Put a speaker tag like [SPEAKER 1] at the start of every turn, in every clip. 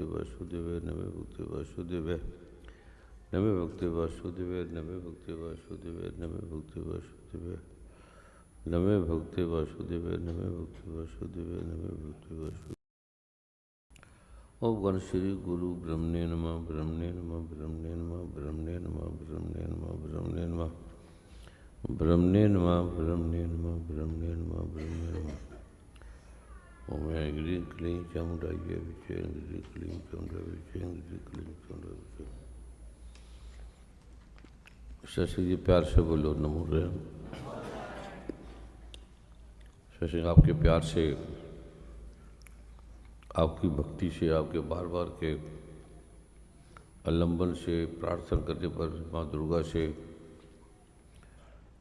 [SPEAKER 1] वासुदेव नमे भक्ति वासुदेव नमे भक्ति वासुदेव नमे भक्ति वासुदेव नमे भक्ति वासुदेव नमे भक्ति वासुदेव नमे भक्ति वासुदेव नमे भक्ति वासुदेव। ओम गण श्री गुरु ब्रह्मणे नमः ब्रह्मणे नमः ब्रह्मणे नमः ब्रह्मणे नमः ब्रह्मणे नमः ब्रह्मणे नमः ब्रह्मणे नमः ब्रह्मणे नमः ब्रह्मणे नमः ब्रह्मणे नमः। ओम ह्रीं क्लीं चामुंडाय विचे ह्रीं क्लीं चामुंडाय विचे ह्रीं क्लीं चामुंडाय विचे। शशि जी प्यार से बोलो नमो रे। शशि आपके प्यार से, आपकी भक्ति से, आपके बार बार के अवलंबन से, प्रार्थना करने पर माँ दुर्गा से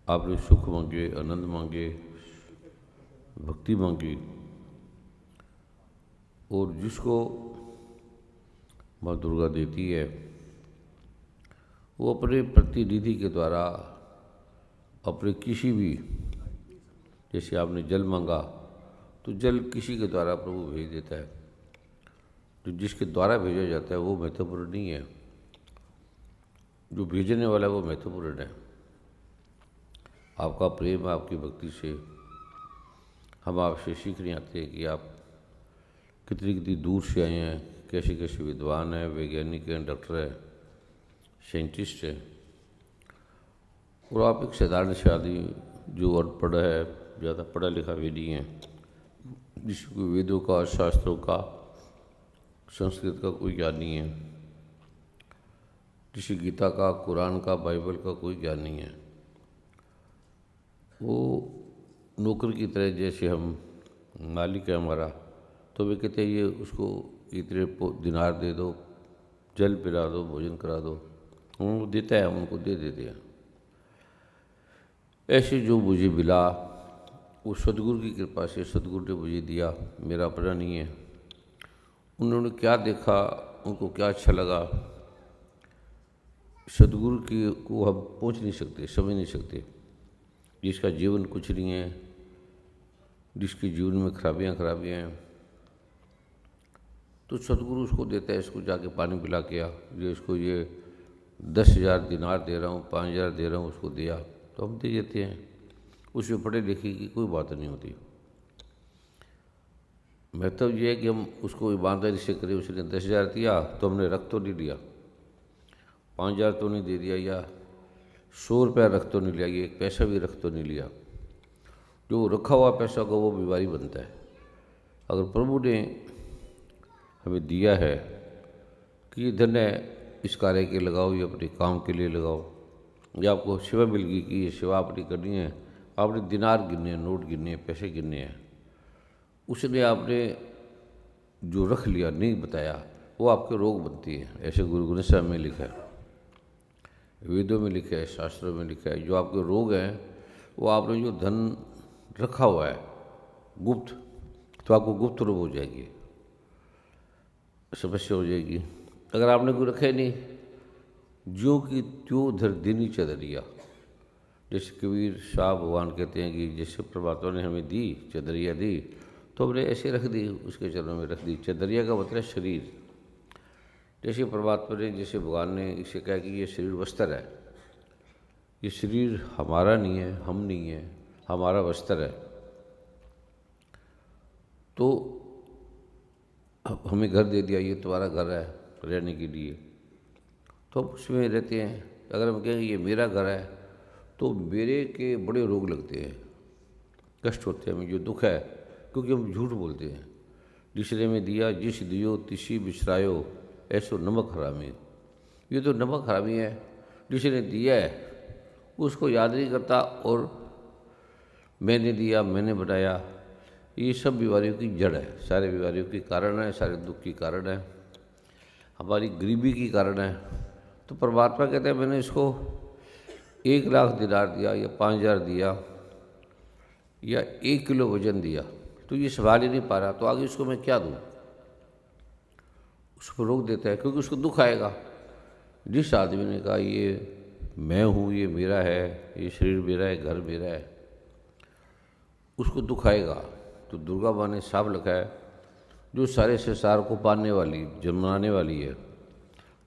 [SPEAKER 1] आपने सुख मांगे, आनंद मांगे, भक्ति मांगी, और जिसको माँ दुर्गा देती है वो अपने प्रतिनिधि के द्वारा अपने किसी भी, जैसे आपने जल मांगा तो जल किसी के द्वारा प्रभु भेज देता है। तो जिसके द्वारा भेजा जाता है वो महत्वपूर्ण नहीं है, जो भेजने वाला है वो महत्वपूर्ण है। आपका प्रेम, आपकी भक्ति से हम आपसे सीखने आते हैं कि आप कितनी कितनी दूर से आए हैं, कैसे कैसे विद्वान हैं, वैज्ञानिक हैं, डॉक्टर हैं, साइंटिस्ट हैं, और आप एक साधारण से आदमी जो अनपढ़ है, ज़्यादा पढ़ा लिखा भी नहीं है, जिसको वेदों का, शास्त्रों का, संस्कृत का कोई ज्ञान नहीं है, जिसे गीता का, कुरान का, बाइबल का कोई ज्ञान नहीं है। वो नौकर की तरह, जैसे हम मालिक है हमारा, तो वे कहते हैं ये उसको इतने दिनार दे दो, जल पिला दो, भोजन करा दो, उनको देता है, हम उनको दे देते हैं। ऐसे जो मुझे मिला वो सदगुरु की कृपा से, सदगुरु ने मुझे दिया, मेरा अपना नहीं है। उन्होंने क्या देखा, उनको क्या अच्छा लगा, सदगुरु की को हम पहुँच नहीं सकते, समझ नहीं सकते। जिसका जीवन कुछ नहीं है, जिसके जीवन में खराबियाँ हैं, तो सदगुरु उसको देता है। इसको जाके पानी पिला के आ, ये इसको ये 10,000 दिनार दे रहा हूँ, 5,000 दे रहा हूँ, उसको दिया, तो हम दे देते हैं। उसमें पढ़े लिखे की कोई बात नहीं होती। महत्व ये है कि हम उसको ईमानदारी से करें। उसने 10,000 दिया तो हमने रख तो नहीं लिया, 5,000 तो नहीं दे दिया, या 100 रुपया रख तो नहीं लिया, ये 1 पैसा भी रख तो नहीं लिया। जो रखा हुआ पैसा का वो बीमारी बनता है। अगर प्रभु ने हमें दिया है कि ये धन है, इस कार्य के लगाओ, ये अपने काम के लिए लगाओ, या आपको सेवा मिल गई कि ये सेवा अपनी करनी है, आपने दिनार गिनने हैं, नोट गिनने हैं, पैसे गिनने हैं, उसने आपने जो रख लिया, नहीं बताया, वो आपके रोग बनती है। ऐसे गुरु ग्रंथ साहिब में लिखा है, वेदों में लिखा है, शास्त्रों में लिखा है। जो आपके रोग हैं वो आपने जो धन रखा हुआ है गुप्त, तो आपको गुप्त रोग हो जाएगी, समस्या हो जाएगी। अगर आपने कोई रखे नहीं, जो कि त्यों धर देनी चदरिया, जैसे कबीर शाह भगवान कहते हैं कि जैसे परमात्मा ने हमें दी, चदरिया दी, तो हमने ऐसे रख दी, उसके चरणों में रख दी। चदरिया का मतलब शरीर। जैसे परमात्मा ने, जैसे भगवान ने इसे कहा कि ये शरीर वस्त्र है, ये शरीर हमारा नहीं है, हम नहीं है, हमारा वस्त्र है। तो हमें घर दे दिया, ये तुम्हारा घर है रहने के लिए, तो हम उसमें रहते हैं। अगर हम कहेंगे ये मेरा घर है, तो मेरे के बड़े रोग लगते हैं, कष्ट होते हैं, हमें जो दुख है, क्योंकि हम झूठ बोलते हैं। जिसने में दिया जिस दियो तिसी बिसरायो, ऐसो नमक हरामी। ये तो नमक हरामी है, जिसने दिया है उसको याद नहीं करता, और मैंने दिया, मैंने बनाया, ये सब बीमारियों की जड़ है, सारे बीमारियों की कारण है, सारे दुख की कारण है, हमारी गरीबी की कारण है। तो परमात्मा कहते हैं मैंने इसको 1,00,000 दिनार दिया, या 5,000 दिया, या 1 किलो वजन दिया, तो ये संभाल ही नहीं पा रहा, तो आगे इसको मैं क्या दूँ। उसको रोक देता है, क्योंकि उसको दुख आएगा। जिस आदमी ने कहा ये मैं हूँ, ये मेरा है, ये शरीर मेरा है, घर मेरा है, उसको दुख आएगा। तो दुर्गा माँ ने साफ लिखा है, जो सारे संसार को पालने वाली, जन्माने वाली है,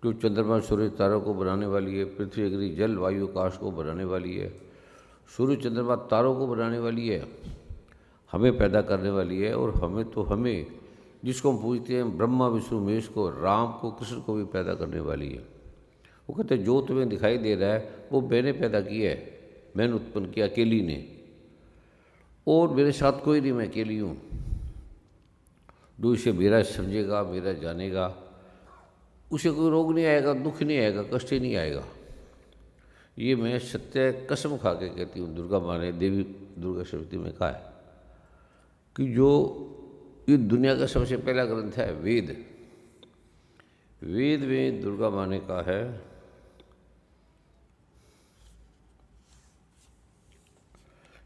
[SPEAKER 1] जो चंद्रमा सूर्य तारों को बनाने वाली है, पृथ्वी अग्नि जल वायु आकाश को बनाने वाली है, सूर्य चंद्रमा तारों को बनाने वाली है, हमें पैदा करने वाली है, और हमें जिसको हम पूछते हैं ब्रह्मा विष्णु महेश को, राम को, कृष्ण को भी पैदा करने वाली है। वो कहते हैं जो तुम्हें दिखाई दे रहा है वो मैंने पैदा किया है, मैंने उत्पन्न किया अकेली ने, और मेरे साथ कोई नहीं, मैं अकेली हूँ। जो इसे मेरा समझेगा, मेरा जानेगा, उसे कोई रोग नहीं आएगा, दुख नहीं आएगा, कष्ट ही नहीं आएगा। ये मैं सत्य कसम खा के कहती हूँ। दुर्गा माँ ने, देवी दुर्गा सप्तमी में कहा है कि जो ये दुनिया का सबसे पहला ग्रंथ है वेद, वेद में दुर्गा माँ ने कहा है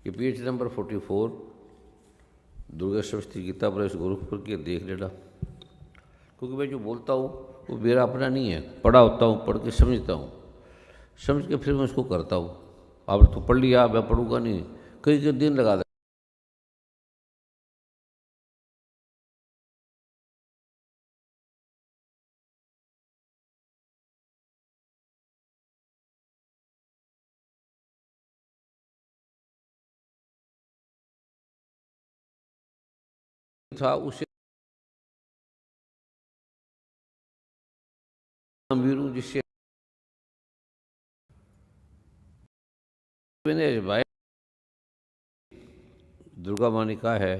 [SPEAKER 1] कि पेज नंबर 44 दुर्गा सप्तमी गीता पर इस गुरु पर के देख लेना, क्योंकि मैं जो बोलता हूँ वो मेरा अपना नहीं है, पढ़ा होता हूँ, पढ़ के समझता हूँ, समझ के फिर मैं उसको करता हूँ। अब तो पढ़ लिया, मैं पढ़ूंगा नहीं, कई कई दिन लगा था उसे वीरू जिससे मैंने भाई दुर्गा माँ ने कहा है।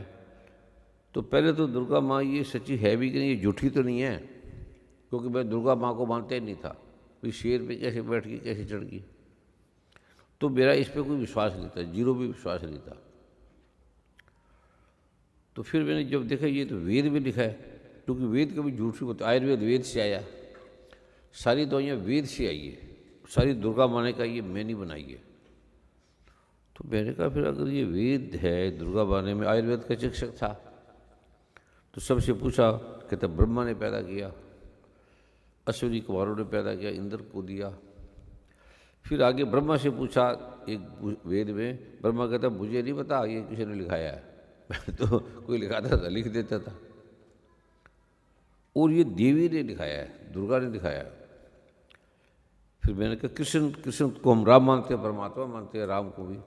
[SPEAKER 1] तो पहले तो दुर्गा माँ ये सच्ची है भी कि नहीं, ये झूठी तो नहीं है, क्योंकि मैं दुर्गा माँ को मानता ही नहीं था। कोई शेर पे कैसे बैठ गई, कैसे चढ़ गई, तो मेरा इस पर कोई विश्वास नहीं था, जीरो भी विश्वास नहीं था। तो फिर मैंने जब देखा ये तो वेद में लिखा है, क्योंकि वेद कभी झूठी होता, आयुर्वेद वेद से आया, सारी दवाइयाँ वेद से आई है, सारी दुर्गा माँ ने कहा ये मैंने बनाई है। तो मैंने कहा फिर अगर ये वेद है, दुर्गा माँ ने, में आयुर्वेद का चिकित्सक था, तो सबसे पूछा, कहते ब्रह्मा ने पैदा किया, अश्विनी कुमारों ने पैदा किया, इंद्र को दिया। फिर आगे ब्रह्मा से पूछा एक वेद में, ब्रह्मा कहता मुझे नहीं पता, ये किसी ने लिखाया है तो कोई लिखाता था, लिख देता था, और ये देवी ने लिखाया है, दुर्गा ने लिखाया है। फिर मैंने कहा कृष्ण, कृष्ण को हम राम मानते हैं, परमात्मा मानते हैं राम को भी,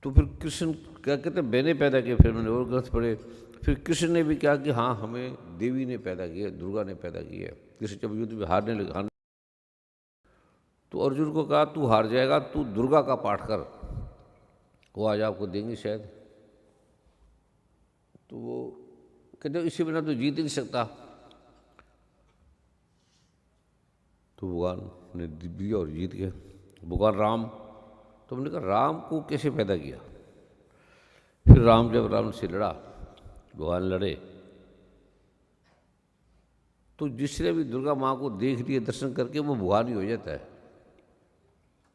[SPEAKER 1] तो फिर कृष्ण क्या कहते मैंने पैदा किया। फिर मैंने और ग्रंथ पढ़े, फिर कृष्ण ने भी क्या कि हाँ हमें देवी ने पैदा किया, दुर्गा ने पैदा किया। कृष्ण जब युद्ध में हारने लगा तो अर्जुन को कहा तू हार जाएगा, तू दुर्गा का पाठ कर, वो आज आपको देंगे शायद। तो वो कहते इसी बिना तो जीत ही नहीं सकता। तो भगवान ने दिया और जीत गए, भगवान राम। तो हमने कहा राम को कैसे पैदा किया। फिर राम जब रावण से लड़ा, भगवान लड़े, तो जिसने भी दुर्गा माँ को देख लिया दर्शन करके, वो भगवान ही हो जाता है,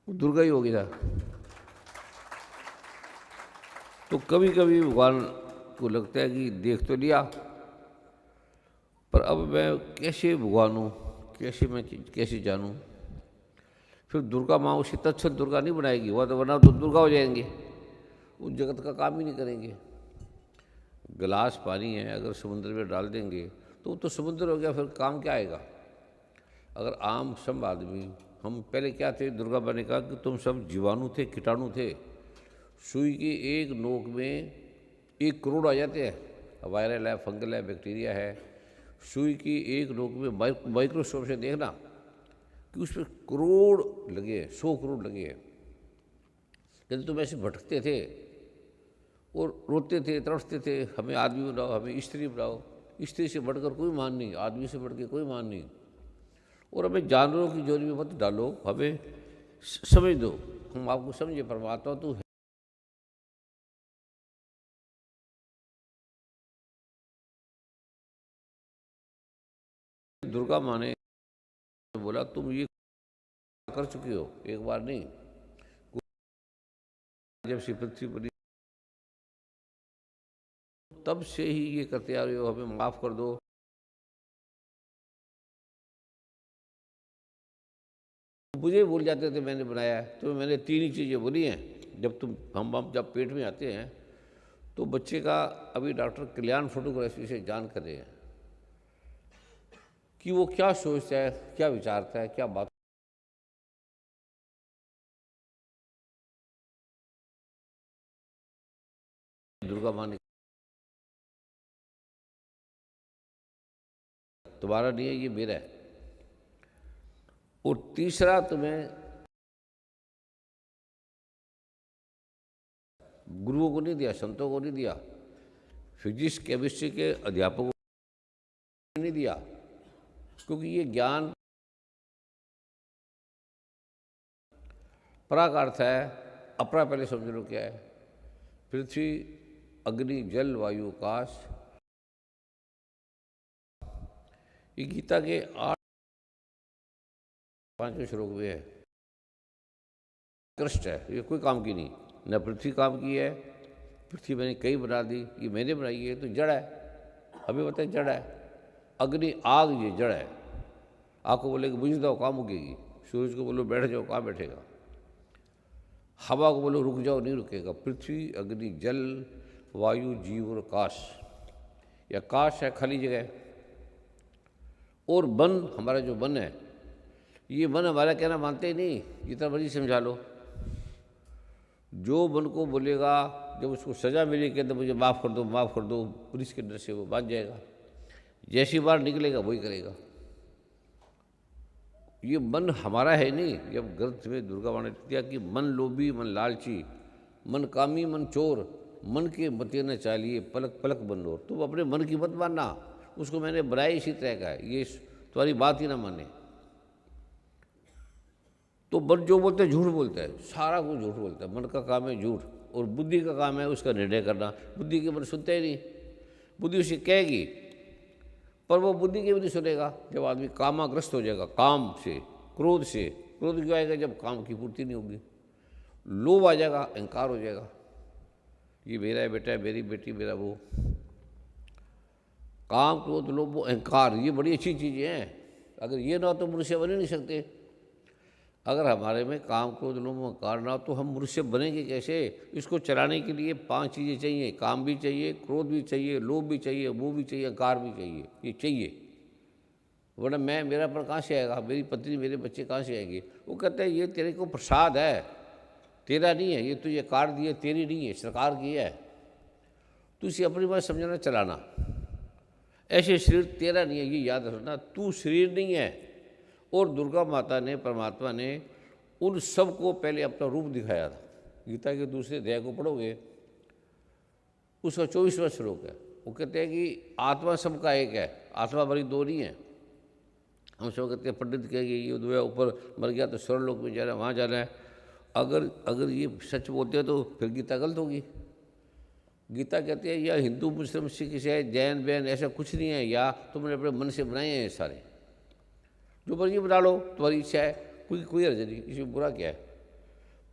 [SPEAKER 1] वो दुर्गा ही हो गया। तो कभी कभी भगवान को लगता है कि देख तो लिया, पर अब मैं कैसे भगवान हूँ, कैसे मैं कैसे जानूँ। फिर दुर्गा माँ उसी तत्क्षण दुर्गा नहीं बनाएगी, वह तो बना तो दुर्गा हो जाएंगे, उस जगत का काम ही नहीं करेंगे। गिलास पानी है, अगर समुद्र में डाल देंगे तो वो तो समुद्र हो गया, फिर काम क्या आएगा। अगर आम सब आदमी, हम पहले क्या थे, दुर्गा माँ ने कहा कि तुम सब जीवाणु थे, कीटाणु थे, सुई की एक नोक में 1 करोड़ आ जाते हैं। वायरल है, फंगल है, बैक्टीरिया है, सुई की एक नोक में माइक्रोस्कोप से देखना कि उस पर करोड़ लगे, 100 करोड़ लगे हैं। यदि तुम ऐसे भटकते थे और रोते थे, तड़पते थे, हमें आदमी बनाओ, हमें स्त्री बनाओ, स्त्री से बढ़कर कोई मान नहीं, आदमी से बढ़ के कोई मान नहीं, और हमें जानवरों की जोड़ी में मत डालो, हमें समझ दो, हम आपको समझे परमात्मा तू है। दुर्गा माँ ने बोला तुम ये कर चुके हो, एक बार नहीं, जब से पृथ्वी पर तब से ही ये करते आ रहे हो, हमें माफ़ कर दो। मुझे भूल जाते थे मैंने बनाया है, तो मैंने 3 ही चीज़ें बोली हैं। जब तुम हम जब पेट में आते हैं तो बच्चे का अभी डॉक्टर कल्याण फोटोग्राफी से जान कर रहे हैं कि वो क्या सोचता है, क्या विचारता है, क्या बात। दुर्गा माँ ने तुम्हारा नहीं है, ये मेरा है। और तीसरा, तुम्हें गुरुओं को नहीं दिया, संतों को नहीं दिया, फिजिक्स केमिस्ट्री के अध्यापकों को नहीं दिया, क्योंकि ये ज्ञान परा का अर्थ है अपरा। पहले समझ लो क्या है। पृथ्वी, अग्नि, जल, वायु, आकाश। ये गीता के 5वें श्लोक में है। कृष्ट है, ये कोई काम की नहीं। न पृथ्वी काम की है, पृथ्वी मैंने कई बना दी, ये मैंने बनाई है, तो जड़ है। अभी बताए जड़ है। अग्नि, आग, ये जड़ है। आग को बोले कि बुझ दो, कहाँ मुकेगी। सूरज को बोलो बैठ जाओ, कहाँ बैठेगा। हवा को बोलो रुक जाओ, नहीं रुकेगा। पृथ्वी, अग्नि, जल, वायु, जीव और आकाश। यह आकाश है खाली जगह। और वन, हमारा जो वन है, ये मन हमारा कहना मानते ही नहीं, जितना मर्जी समझा लो। जो मन को बोलेगा, जब उसको सज़ा मिलेगी कहते मुझे माफ़ कर दो, माफ़ कर दो, पुलिस के डर से वो बांध जाएगा। जैसी बार निकलेगा वही करेगा। ये मन हमारा है नहीं। जब ग्रंथ में दुर्गा माँ ने दिया कि मन लोभी, मन लालची, मन कामी, मन चोर, मन के मते न चालिए, पलक पलक बंदोर। तुम अपने मन की मत मानना, उसको मैंने बनाया इसी तरह का है, ये तुम्हारी बात ही ना माने। तो मन जो बोलते हैं झूठ बोलता है, सारा कुछ झूठ बोलता है। मन का काम है झूठ, और बुद्धि का काम है उसका निर्णय करना। बुद्धि के मन सुनते ही नहीं। बुद्धि उसे कहेगी, पर वो बुद्धि के भी नहीं सुनेगा। जब आदमी कामाग्रस्त हो जाएगा, काम से, क्रोध से। क्रोध क्यों आएगा? जब काम की पूर्ति नहीं होगी। लोभ आ जाएगा, अहंकार हो जाएगा, ये मेरा है बेटा, मेरी बेटी, मेरा वो। काम, क्रोध, लोभ, अहंकार, ये बड़ी अच्छी चीज़ें हैं। अगर ये ना हो तो मनुष्य बन ही नहीं सकते। अगर हमारे में काम, क्रोध, लोभ, अहंकार ना हो तो हम मनुष्य बनेंगे कैसे? इसको चलाने के लिए 5 चीज़ें चाहिए। काम भी चाहिए, क्रोध भी चाहिए, लोभ भी चाहिए, मोह भी चाहिए, अहंकार भी चाहिए। ये चाहिए, वरना मैं, मेरा पर कहाँ से आएगा? मेरी पत्नी, मेरे बच्चे कहाँ से आएंगे? वो कहते हैं ये तेरे को प्रसाद है, तेरा नहीं है। ये तुझे कार दी है, तेरी नहीं है, सरकार की है। तू इसे अपनी बात समझना, चलाना। ऐसे शरीर तेरा नहीं है, ये याद रखना। तू शरीर नहीं है। और दुर्गा माता ने, परमात्मा ने उन सब को पहले अपना रूप दिखाया था। गीता के दूसरे अध्याय को पढ़ोगे, उसका 24वां श्लोक है। वो कहते हैं कि आत्मा सबका एक है, आत्मा भरी दो नहीं है। हम सब कहते हैं, पंडित कहेंगे ये दुआ ऊपर मर गया तो स्वर्ग लोक में जा रहा है, वहाँ जाना है। अगर ये सच बोलते हैं तो फिर गीता गलत होगी। गीता कहती है या हिंदू, मुस्लिम, सिख, ईसाई, जैन, बैन, ऐसा कुछ नहीं है। या तुमने अपने मन से बनाए हैं सारे, जो मर्जी बना लो, तुम्हारी इच्छा है, कोई अर्ज नहीं, इसमें बुरा क्या है?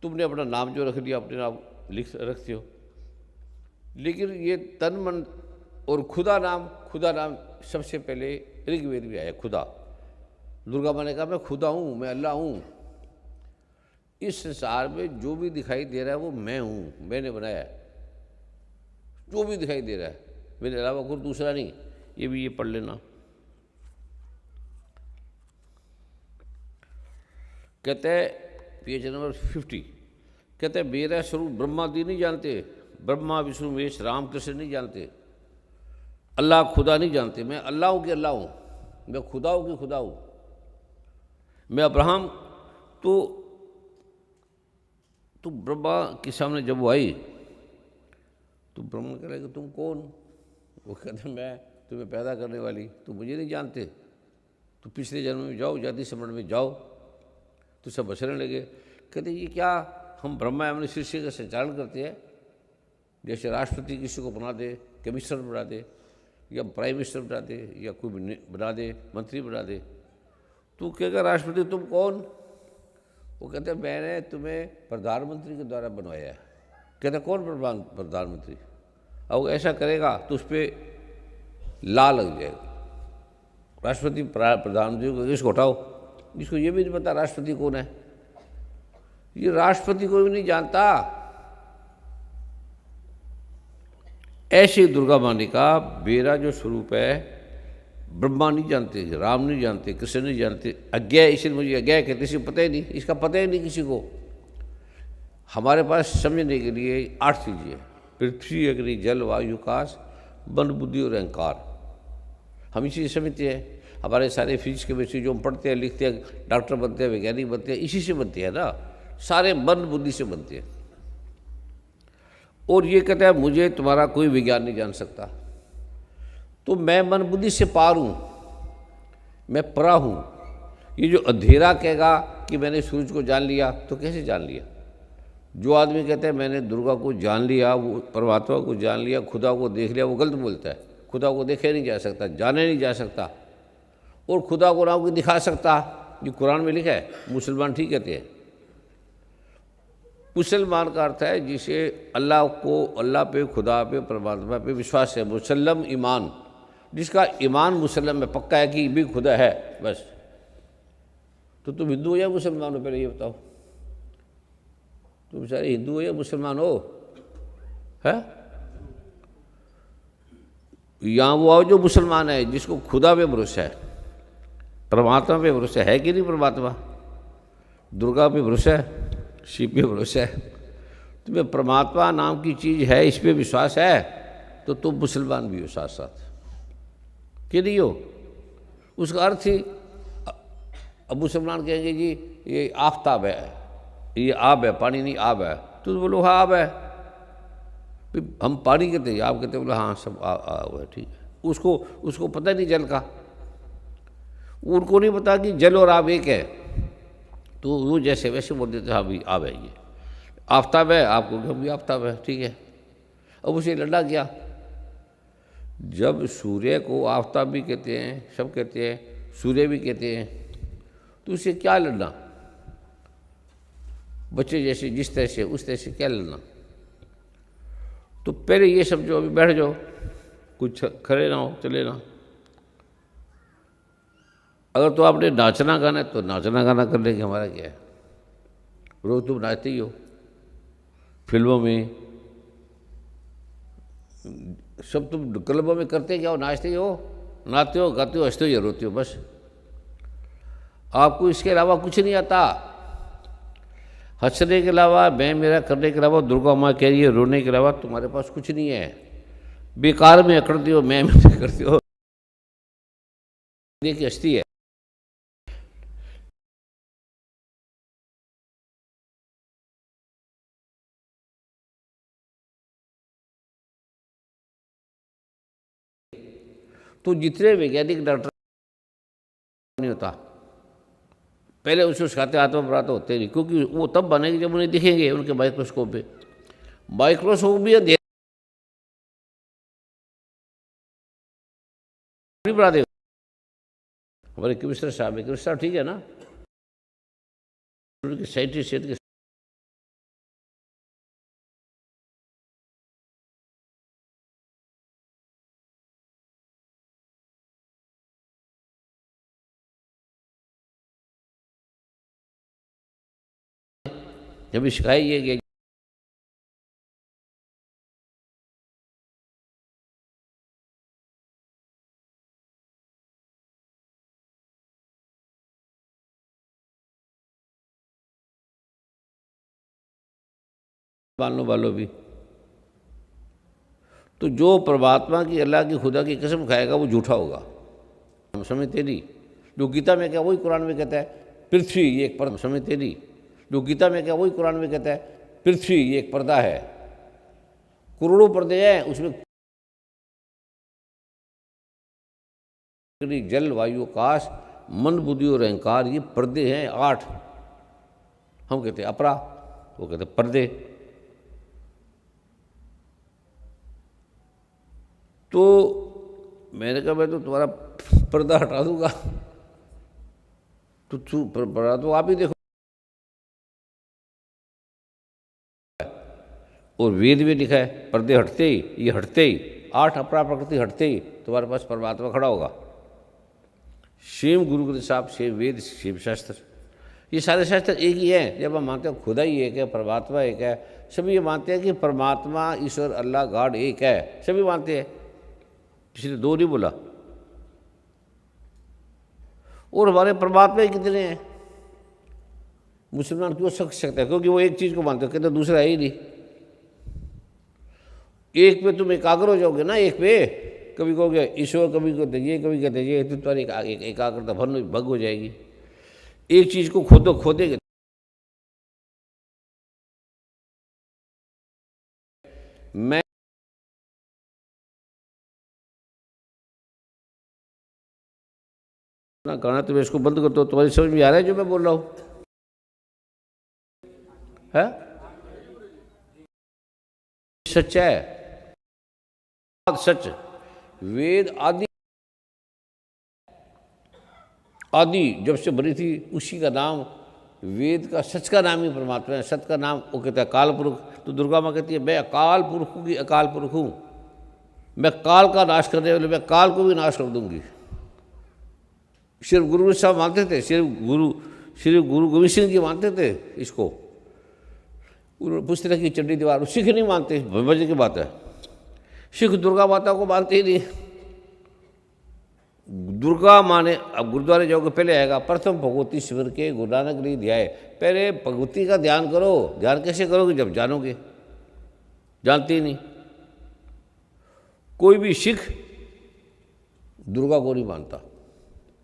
[SPEAKER 1] तुमने अपना नाम जो रख दिया, अपने नाम रखते हो। लेकिन ये तन, मन और खुदा नाम सबसे पहले ऋग्वेद में आया। खुदा, दुर्गा माँ ने कहा मैं खुदा हूँ, मैं अल्लाह हूँ। इस संसार में जो भी दिखाई दे रहा है वो मैं हूँ, मैंने बनाया है। जो भी दिखाई दे रहा है मेरे अलावा कोई दूसरा नहीं। ये भी ये पढ़ लेना। कहते हैं पेज नंबर 50, कहते हैं मेरा स्वरूप ब्रह्मादि नहीं जानते, ब्रह्मा, विष्णु, महेश, राम, कृष्ण नहीं जानते, अल्लाह खुदा नहीं जानते। मैं अल्लाह हूँ कि अल्लाह हूँ, मैं खुदा हूँ कि खुदा हूँ। मैं अब्राहम, तो ब्रह्मा के सामने जब वो आई तो ब्रह्मा कह रहे कि तुम कौन? वो कहते मैं तुम्हें पैदा करने वाली, तुम मुझे नहीं जानते। तो पिछले जन्म में जाओ, जाति समरण में जाओ। तो सब हंसने लगे। कहते ये क्या, हम ब्रह्मा अपने शिष्य का संचालन करते हैं? जैसे राष्ट्रपति किसी को बना दे, कमिश्नर बना दे, या प्राइम मिनिस्टर बना दे, या कोई बना दे, मंत्री बना दे। तू कहेगा राष्ट्रपति तुम कौन? वो कहते मैंने तुम्हें प्रधानमंत्री के द्वारा बनवाया है। कहते कौन प्रधानमंत्री? अब ऐसा करेगा तो उस पर ला लग जाएगा। राष्ट्रपति प्रधानमंत्री को इसको हटाओ, जिसको ये भी नहीं पता राष्ट्रपति कौन है। ये राष्ट्रपति को भी नहीं जानता। ऐसे दुर्गा मानी का मेरा जो स्वरूप है ब्रह्मा नहीं जानते, राम नहीं जानते, कृष्ण नहीं जानते, अज्ञा, इसलिए मुझे अज्ञा कहते, इसे पता ही नहीं, इसका पता ही नहीं किसी को। हमारे पास समझने के लिए 8 चीज़ें हैं: पृथ्वी, अग्नि, जल, वायु, आकाश, मन, बुद्धि और अहंकार। हम इसी से समझते हैं। हमारे सारे फिजिक्स के बच्चे जो हम पढ़ते हैं, लिखते हैं, डॉक्टर बनते हैं, वैज्ञानिक बनते हैं, इसी से बनते हैं ना, सारे मन बुद्धि से बनते हैं। और ये कहता है मुझे तुम्हारा कोई विज्ञान नहीं जान सकता। तो मैं मन बुद्धि से पार हूँ, मैं परा हूँ। ये जो अंधेरा कहेगा कि मैंने सूरज को जान लिया, तो कैसे जान लिया? जो आदमी कहता है मैंने दुर्गा को जान लिया, वो परमात्मा को जान लिया, खुदा को देख लिया, वो गलत बोलता है। खुदा को देखे नहीं जा सकता, जाने नहीं जा सकता, और खुदा को ना कोई दिखा सकता। ये कुरान में लिखा है। मुसलमान ठीक कहते हैं। मुसलमान का अर्थ है जिसे अल्लाह को, अल्लाह पे, खुदा पे, परमात्मा पे विश्वास है। मुसल्लम ईमान, जिसका ईमान मुसल्लम में पक्का है कि भी खुदा है, बस। तो तुम हिंदू हो या मुसलमान हो? पहले ये बताओ, तुम सारे हिंदू हो या मुसलमान हो? है यहाँ वो आओ जो मुसलमान है, जिसको खुदा पे भरोसा है, परमात्मा पे भरोसा है कि नहीं? परमात्मा, दुर्गा पे भरोसा है, शिव पे भरोसा है। तुम्हें परमात्मा नाम की चीज़ है, इस पे विश्वास है, तो तुम मुसलमान भी हो साथ साथ, कि नहीं हो? उसका अर्थ ही, अब मुसलमान कहेंगे जी ये आफताब है, ये आब है, पानी नहीं आब है, तो बोलो हाँ आब है। हम पानी कहते हैं, आप कहते बोले हाँ सब आ है, ठीक है। उसको पता नहीं जल का, उनको नहीं पता कि जल और आब एक है, तो वो जैसे वैसे बोल देते हाँ भाई आब है, ये आफ्ताब है, आपको हम भी आफ्ताब है, ठीक है। अब उसे लड़ा गया। जब सूर्य को आफ्ताब भी कहते हैं, सब कहते हैं, सूर्य भी कहते हैं, तो उसे क्या लड़ना? बच्चे जैसे जिस तरह से उस तरह से क्या लड़ना? तो पहले ये समझो, अभी बैठ जाओ, कुछ खड़े ना हो, चले ना। अगर तो आपने नाचना गाना है तो नाचना गाना कर लेंगे, हमारा क्या है? रोज तुम नाचते ही हो, फिल्मों में सब तुम क्लबों में करते क्या हो? नाचते ही हो, नाचते हो, गाते हो, हंसते हो या रोते हो, बस। आपको इसके अलावा कुछ नहीं आता। हंसने के अलावा, मैं मेरा करने के अलावा, दुर्गा माँ कह रही है रोने के अलावा तुम्हारे पास कुछ नहीं है। बेकार में अकड़ते हो, मैं करते हो, की हस्ती है। तो जितने वैज्ञानिक डॉक्टर नहीं होता, पहले उसको सिखाते आत्मा प्राप्त होते नहीं, क्योंकि वो तब बनेंगे जब उन्हें दिखेंगे उनके माइक्रोस्कोप पे। माइक्रोस्कोप भी अंधेरा नहीं बढ़ा देगा। हमारे केमिस्टर साहब है, केमिस्टर ठीक है ना, उनके साइंटिस्ट के जब सिखाई ये मानने वालों भी, तो जो परमात्मा की, अल्लाह की, खुदा की कसम खाएगा वो झूठा होगा। हम समझते नहीं। जो गीता में क्या वही कुरान में कहता है, पृथ्वी ये एक पर्दा। समझते नहीं। जो गीता में क्या वही कुरान में कहता है, पृथ्वी ये एक पर्दा है। करोड़ों पर्दे हैं उसमें, जल, वायु, आकाश, मन, बुद्धि और अहंकार, ये पर्दे हैं 8। हम कहते हैं अपरा, वो कहते हैं पर्दे। तो मैंने कहा मैं तो तुम्हारा पर्दा हटा दूंगा, तो तू पर्दा तो आप ही देखो। और वेद में लिखा है पर्दे हटते ही, ये हटते ही, 8 अपरा प्रकृति हटते ही तुम्हारे पास परमात्मा खड़ा होगा। शिव गुरु ग्रंथ साहब, शिव वेद, शिव शास्त्र, ये सारे शास्त्र एक ही हैं। जब हम मानते हैं खुदा ही एक है, परमात्मा एक है, सभी ये मानते हैं कि परमात्मा, ईश्वर, अल्लाह, गॉड एक है, सभी मानते हैं, किसी ने दो नहीं बोला। और हमारे परमात्मा ही कितने हैं? मुसलमान क्यों शक सकता है? क्योंकि वो एक चीज़ को मानते हो, कहते दूसरा है ही नहीं। एक पे तुम एकाग्र हो जाओगे ना, एक पे कभी कहोगे ईश्वर, कभी कहते ये, कभी कहते ये, तो तुम्हारी एकाग्रता भंग हो जाएगी। एक चीज़ को खोदेंगे। मैं ना कहना, तो मैं इसको बंद करता हूँ। तुम्हारी समझ में आ रहा है जो मैं बोल रहा हूँ? है सच्चा है, सच। वेद आदि जब से बनी थी, उसी का नाम वेद का, सच का नाम ही परमात्मा है। सत का नाम वो कहता है काल पुरुष। तो दुर्गा माँ कहती है मैं अकाल पुरुष हूँ, अकाल पुरुष हूँ, मैं काल का नाश करने वाले, मैं काल को भी नाश कर दूंगी। सिर्फ गुरु साहब मानते थे, श्री गुरु गोविंद सिंह जी मानते थे इसको। उन्होंने पूछते थे कि चंडी दीवार, सिख नहीं मानते, मजे की बात है। सिख दुर्गा माता को मानते ही नहीं। दुर्गा माने, अब गुरुद्वारे जाओगे पहले आएगा प्रथम भगवती शिविर के गुरु नानक री ध्याय। पहले भगवती का ध्यान करो। ध्यान कैसे करोगे? जब जानोगे, जानते ही नहीं। कोई भी सिख दुर्गा को नहीं मानता।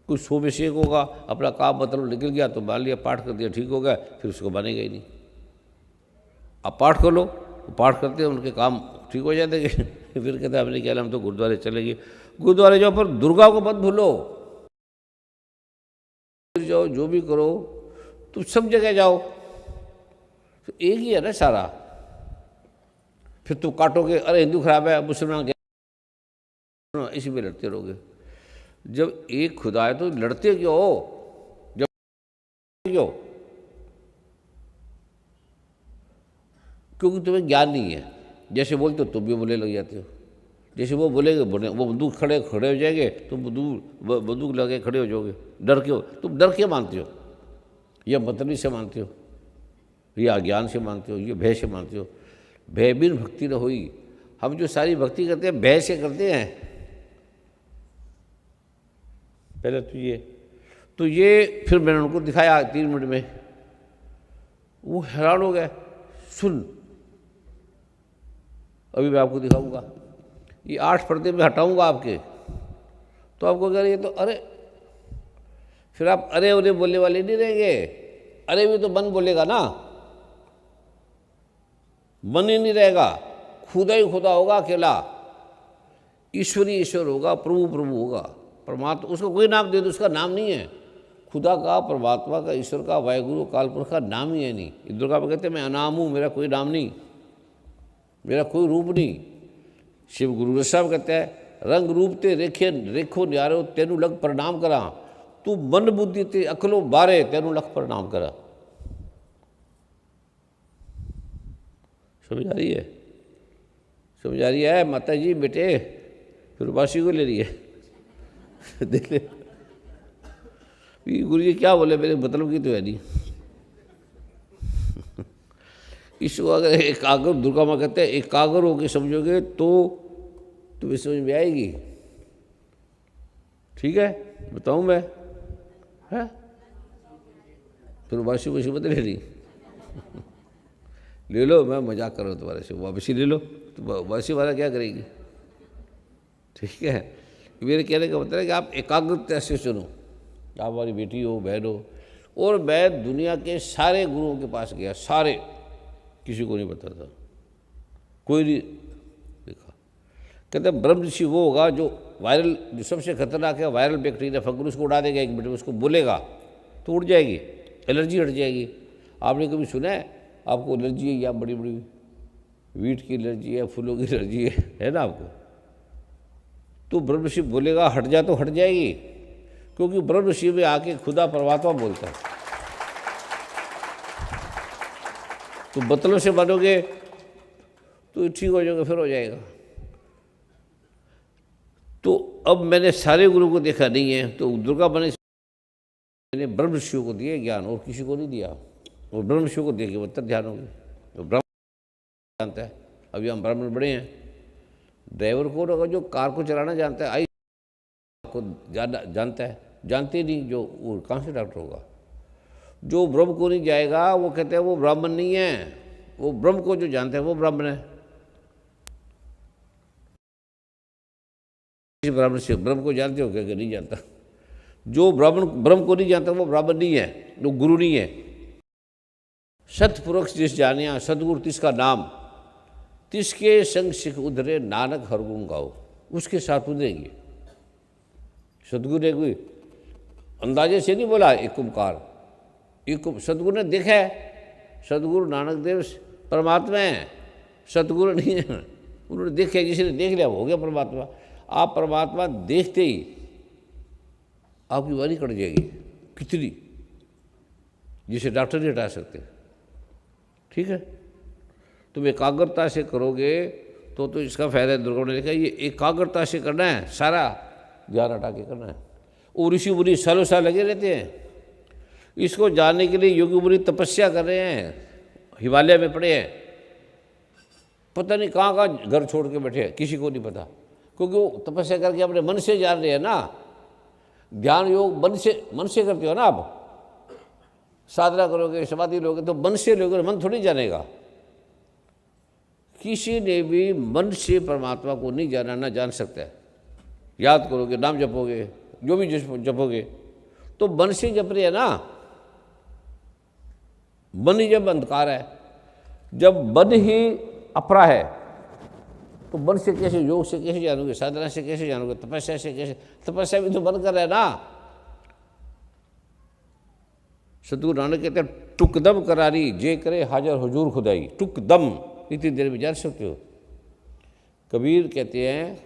[SPEAKER 1] कुछ 100 में से एक होगा, अपना काम मतलब निकल गया तो मान लिया, पाठ कर दिया, ठीक हो गया, फिर उसको मानेगा ही नहीं। आप पाठ कर लो, पाठ करते हैं उनके काम ठीक हो जाते फिर कहते हमने क्या, हम तो गुरुद्वारे चलेंगे। गुरुद्वारे जाओ, पर दुर्गा को मत भूलो। जाओ, जो भी करो, तुम सब जगह जाओ, तो एक ही है ना सारा। फिर तुम काटोगे, अरे हिंदू खराब है, मुसलमान इसी में लड़ते रहोगे। जब एक खुदा है तो लड़ते क्यों हो? जब क्यों? क्योंकि तुम्हें ज्ञान नहीं है। जैसे बोलते हो तुम भी बोले लग जाते हो। जैसे वो बोलेंगे, वो बंदूक खड़े हो जाएंगे, तुम बंदूक लगे खड़े हो जाओगे। डर क्यों? तुम डर क्यों मानते हो? या मतली से मानते हो, या अज्ञान से मानते हो, या भय से मानते हो। भय बिन भक्ति न हुई। हम जो सारी भक्ति करते हैं भय से करते हैं। पहले तो ये फिर मैंने उनको दिखाया 3 मिनट में, वो हैरान हो गए। सुन, अभी मैं आपको दिखाऊंगा, ये 8 पर्दे में हटाऊंगा आपके, तो आपको कह रही है तो अरे, फिर आप अरे उन्हें बोलने वाले नहीं रहेंगे। अरे भी तो मन बोलेगा ना, मन ही नहीं रहेगा। खुदा ही खुदा होगा अकेला, ईश्वरी ईश्वर होगा, प्रभु प्रभु होगा। परमात्मा उसको कोई नाम दे दो, उसका नाम नहीं है। खुदा का, परमात्मा का, ईश्वर का, वाहेगुरु, कालपुरुष का नाम ही है नहीं। दुर्गा में कहते हैं मैं अनाम हूँ, मेरा कोई नाम नहीं, मेरा कोई रूप नहीं। शिव गुरु साहब कहते हैं रंग रूप ते रेखो न्यारो, तेनू लग प्रणाम करा। तू मन बुद्धि ते अकलो बारे, तेनू लग प्रणाम करा। समझ आ रही है? समझ आ रही है माता जी? बेटे फिर बासी को ले रही है देख ले गुरु जी क्या बोले, मेरे मतलब की तो है नहीं। इसको अगर एकाग्र, दुर्गा माँ कहते हैं एकाग्र होकर समझोगे तो तुम्हें समझ में आएगी। ठीक है, बताऊं मैं? है फिर वापसी वैसी मत ले ली ले लो, मैं मजाक कर रहा हूँ तुम्हारे से। वापसी ले लो, तो वापसी वाला क्या करेगी? ठीक है, मेरे कहने का मतलब है कि आप एकाग्रता से सुनो। आप हमारी बेटी हो, बहन हो। और मैं दुनिया के सारे गुरुओं के पास गया, सारे, किसी को नहीं पता था, कोई नहीं देखा। कहते ब्रह्म ऋषि वो होगा जो वायरल, जो सबसे खतरनाक है वायरल बैक्टीरिया फंगस, उसको उड़ा देगा 1 मिनट में, उसको बोलेगा तो उड़ जाएगी, एलर्जी हट जाएगी। आपने कभी सुना है आपको एलर्जी है, या बड़ी बड़ी वीट की एलर्जी है, फूलों की एलर्जी है ना आपको, तो ब्रह्म ऋषि बोलेगा हट जा, तो हट जाएगी। क्योंकि ब्रह्म ऋषि में आके खुदा परमात्मा बोलता है। तो मतलब से मानोगे तो ठीक हो जाओगे, फिर हो जाएगा। तो अब मैंने सारे गुरु को देखा नहीं है, तो दुर्गा बने मैंने ब्रह्म ऋषियों को दिए ज्ञान और किसी को नहीं दिया। वो ब्रह्म ऋषियों को देखे उत्तर ध्यान होगी, तो ब्रह्म जानता है। अभी हम ब्राह्मण बड़े हैं, ड्राइवर को अगर जो कार को चलाना जानता है, आई को जानता है, जानते नहीं जो वो कहाँ से डॉक्टर होगा। जो ब्रह्म को नहीं जाएगा वो कहते हैं वो ब्राह्मण नहीं है, वो ब्रह्म को जो जानते हैं वो ब्राह्मण है। ब्राह्मण से ब्रह्म को जानते हो क्या? नहीं जानता। जो ब्रह्म को नहीं जानता वो ब्राह्मण नहीं है, वो गुरु नहीं है। सतपुरुष जिस जानिया सदगुरु तिसका नाम, तिसके संग सिख उधरे नानक हरगुण गाओ, उसके साथ उधरेंगे। सदगुरु ने कोई अंदाजे से नहीं बोला एक ओंकार, एक सदगुरु ने देखा है। सदगुरु नानक देव परमात्मा है, सदगुरु नहीं है। उन्होंने देखा, जिसने देख लिया वो हो गया परमात्मा। आप परमात्मा देखते ही आपकी वारी कट जाएगी कितनी, जिसे डॉक्टर नहीं हटा सकते। ठीक है, तुम एकाग्रता से करोगे तो इसका फायदा है। दुर्गा ने लिखा ये एकाग्रता से करना है, सारा ध्यान हटा के करना है। और ऋषि मुनि सालों साल लगे रहते हैं इसको जानने के लिए। योगी मुनि तपस्या कर रहे हैं, हिमालय में पड़े हैं, पता नहीं कहाँ कहाँ घर छोड़ के बैठे हैं, किसी को नहीं पता, क्योंकि वो तपस्या करके अपने मन से जान रहे हैं ना। ध्यान योग मन से करते हो ना। आप साधना करोगे, समाधि लोगे तो मन से लोगे, मन थोड़ी जानेगा। किसी ने भी मन से परमात्मा को नहीं जाना, ना जान सकता है। याद करोगे, नाम जपोगे, जो भी जपोगे तो मन से जप रहे हैं ना। मन ही जब अंधकार है, जब मन ही अपरा है, तो मन से कैसे, योग से कैसे जानोगे, साधना से कैसे जानोगे, तपस्या से कैसे? तपस्या भी तो मन कर रहा है ना। सतगुरु नानक कहते हैं टुकदम करारी जे करे हाजर हुजूर खुदाई। टुकदम इतनी देर में जान सकते हो। कबीर कहते हैं,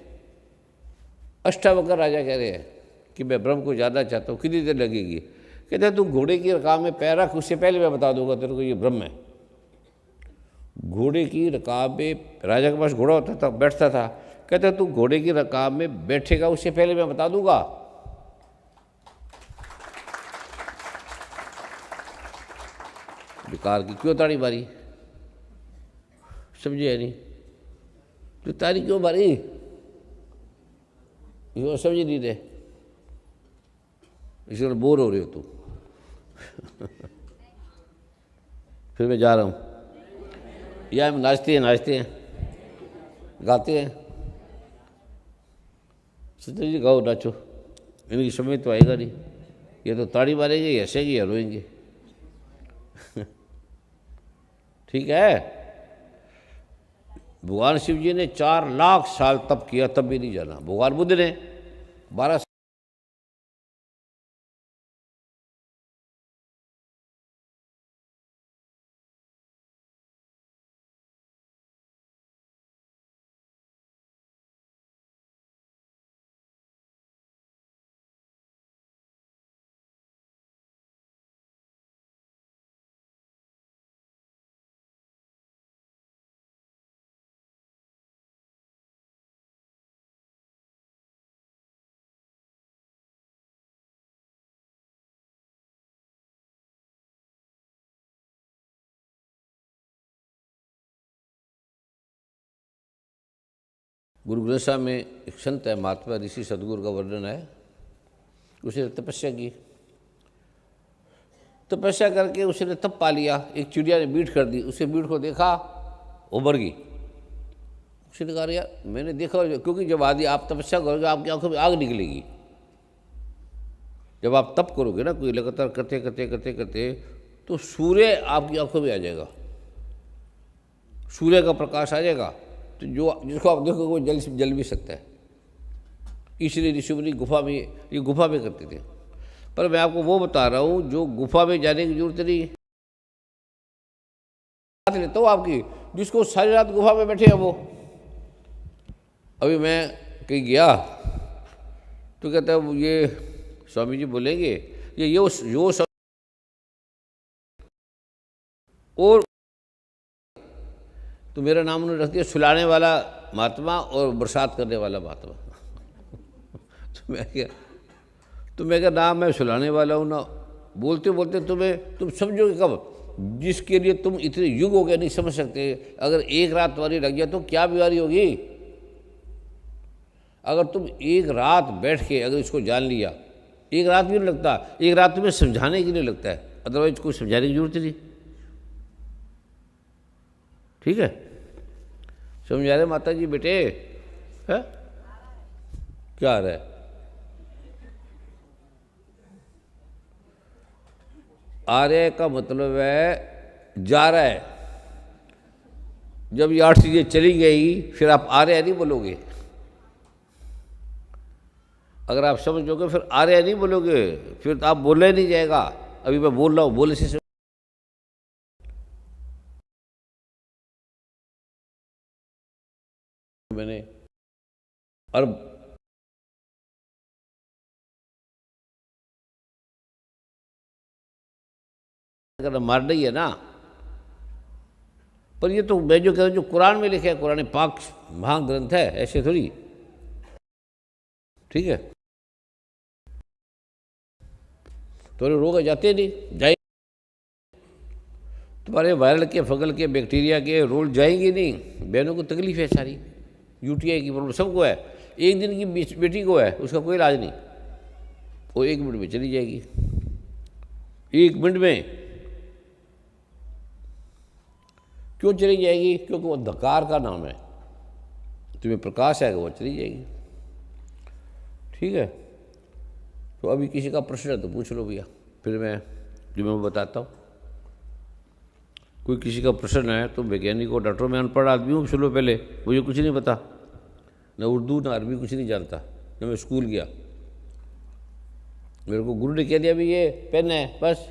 [SPEAKER 1] अष्टावक्र राजा कह रहे हैं कि मैं ब्रह्म को जानना चाहता हूँ, कितनी देर लगेगी? कहते हैं तू घोड़े की रकाब में पैर रख, उससे पहले मैं बता दूंगा तेरे को ये ब्रह्म है। घोड़े की रकाब में, राजा के पास घोड़ा होता था, बैठता था। कहते हैं तू घोड़े की रकाब में बैठेगा, उससे पहले मैं बता दूंगा। बेकार की क्यों ताड़ी मारी? समझे नहीं? तो ताड़ी क्यों मारी? ये समझ नहीं दे, इसलिए बोर हो रहे हो तू। फिर मैं जा रहा हूँ। या हम नाचते हैं गाते हैं। सत्य जी गाओ, नाचो, इनकी समय तो आएगा नहीं। ये तो ताड़ी मारेंगे, हंसेंगे या रोएंगे। ठीक है। भगवान शिव जी ने 4 लाख साल तप किया, तब भी नहीं जाना। भगवान बुद्ध ने 12 गुरु ग्रंथ साहब में एक संत है, महात्मा ऋषि सदगुरु का वर्णन है। उसने तपस्या की, तपस्या करके उसने तप पा लिया। एक चिड़िया ने बीट कर दी, उसे बीट को देखा, उभर गई। उसने कहा यार मैंने देखा, क्योंकि जब आदि आप तपस्या करोगे आपकी आंखों में आग निकलेगी। जब आप तप करोगे ना, कोई लगातार करते करते करते करते, तो सूर्य आपकी आंखों में आ जाएगा, सूर्य का प्रकाश आ जाएगा। तो जो जिसको आप देखोगे वो जल भी सकता है। इसलिए ऋषि मुनि गुफा में, ये गुफा में करते थे। पर मैं आपको वो बता रहा हूँ जो गुफा में जाने की जरूरत नहीं। बात लेता हूँ आपकी, जिसको सारी रात गुफा में बैठे हैं वो। अभी मैं कहीं गया तो कहता है ये स्वामी जी बोलेंगे ये और तो मेरा नाम उन्होंने रख दिया सुलाने वाला महात्मा और बरसात करने वाला महात्मा। तो मैं क्या नाम मैं सुलाने वाला हूँ ना बोलते बोलते तुम समझोगे कब? जिसके लिए तुम इतने युग हो गए नहीं समझ सकते, अगर एक रात तुम्हारी लग जाए तो क्या बीमारी होगी। अगर तुम एक रात बैठ के अगर इसको जान लिया, एक रात भी नहीं लगता, एक रात तुम्हें समझाने के लिए लगता है, अदरवाइज कोई समझाने की जरूरत नहीं। ठीक है, समझा रहे माता जी बेटे? है क्या आ रहा है? आ रहा है का मतलब है जा रहा है। जब ये 8 चीजें चली गई फिर आप आ रहे नहीं बोलोगे। अगर आप समझोगे फिर आ रहे नहीं बोलोगे, फिर तो आप बोले नहीं जाएगा। अभी मैं बोल रहा हूँ, बोले से मैंने और मार नहीं है ना। पर ये तो मैं जो कह रहा हूं जो कुरान में लिखा है, कुरान पाक महाग्रंथ है, ऐसे थोड़ी। ठीक है, तो रोग जाते नहीं जाए, तुम्हारे वायरल के फंगल के बैक्टीरिया के रोल जाएंगे नहीं। बहनों को तकलीफ है सारी, यूटीआई की प्रॉब्लम सबको है। एक दिन की बेटी को है, उसका कोई इलाज नहीं, वो 1 मिनट में चली जाएगी, 1 मिनट में। क्यों चली जाएगी? क्योंकि वो अंधकार का नाम है, तुम्हें प्रकाश आएगा वो चली जाएगी। ठीक है, तो अभी किसी का प्रश्न है तो पूछ लो भैया, फिर मैं बताता हूँ। कोई किसी का प्रश्न है तो वैज्ञानिक और डॉक्टर, मैं अनपढ़ आदमी हूँ, सुनो पहले, मुझे कुछ नहीं पता, न उर्दू न अरबी कुछ नहीं जानता, न मैं स्कूल गया। मेरे को गुरु ने कह दिया भी ये पेन है बस,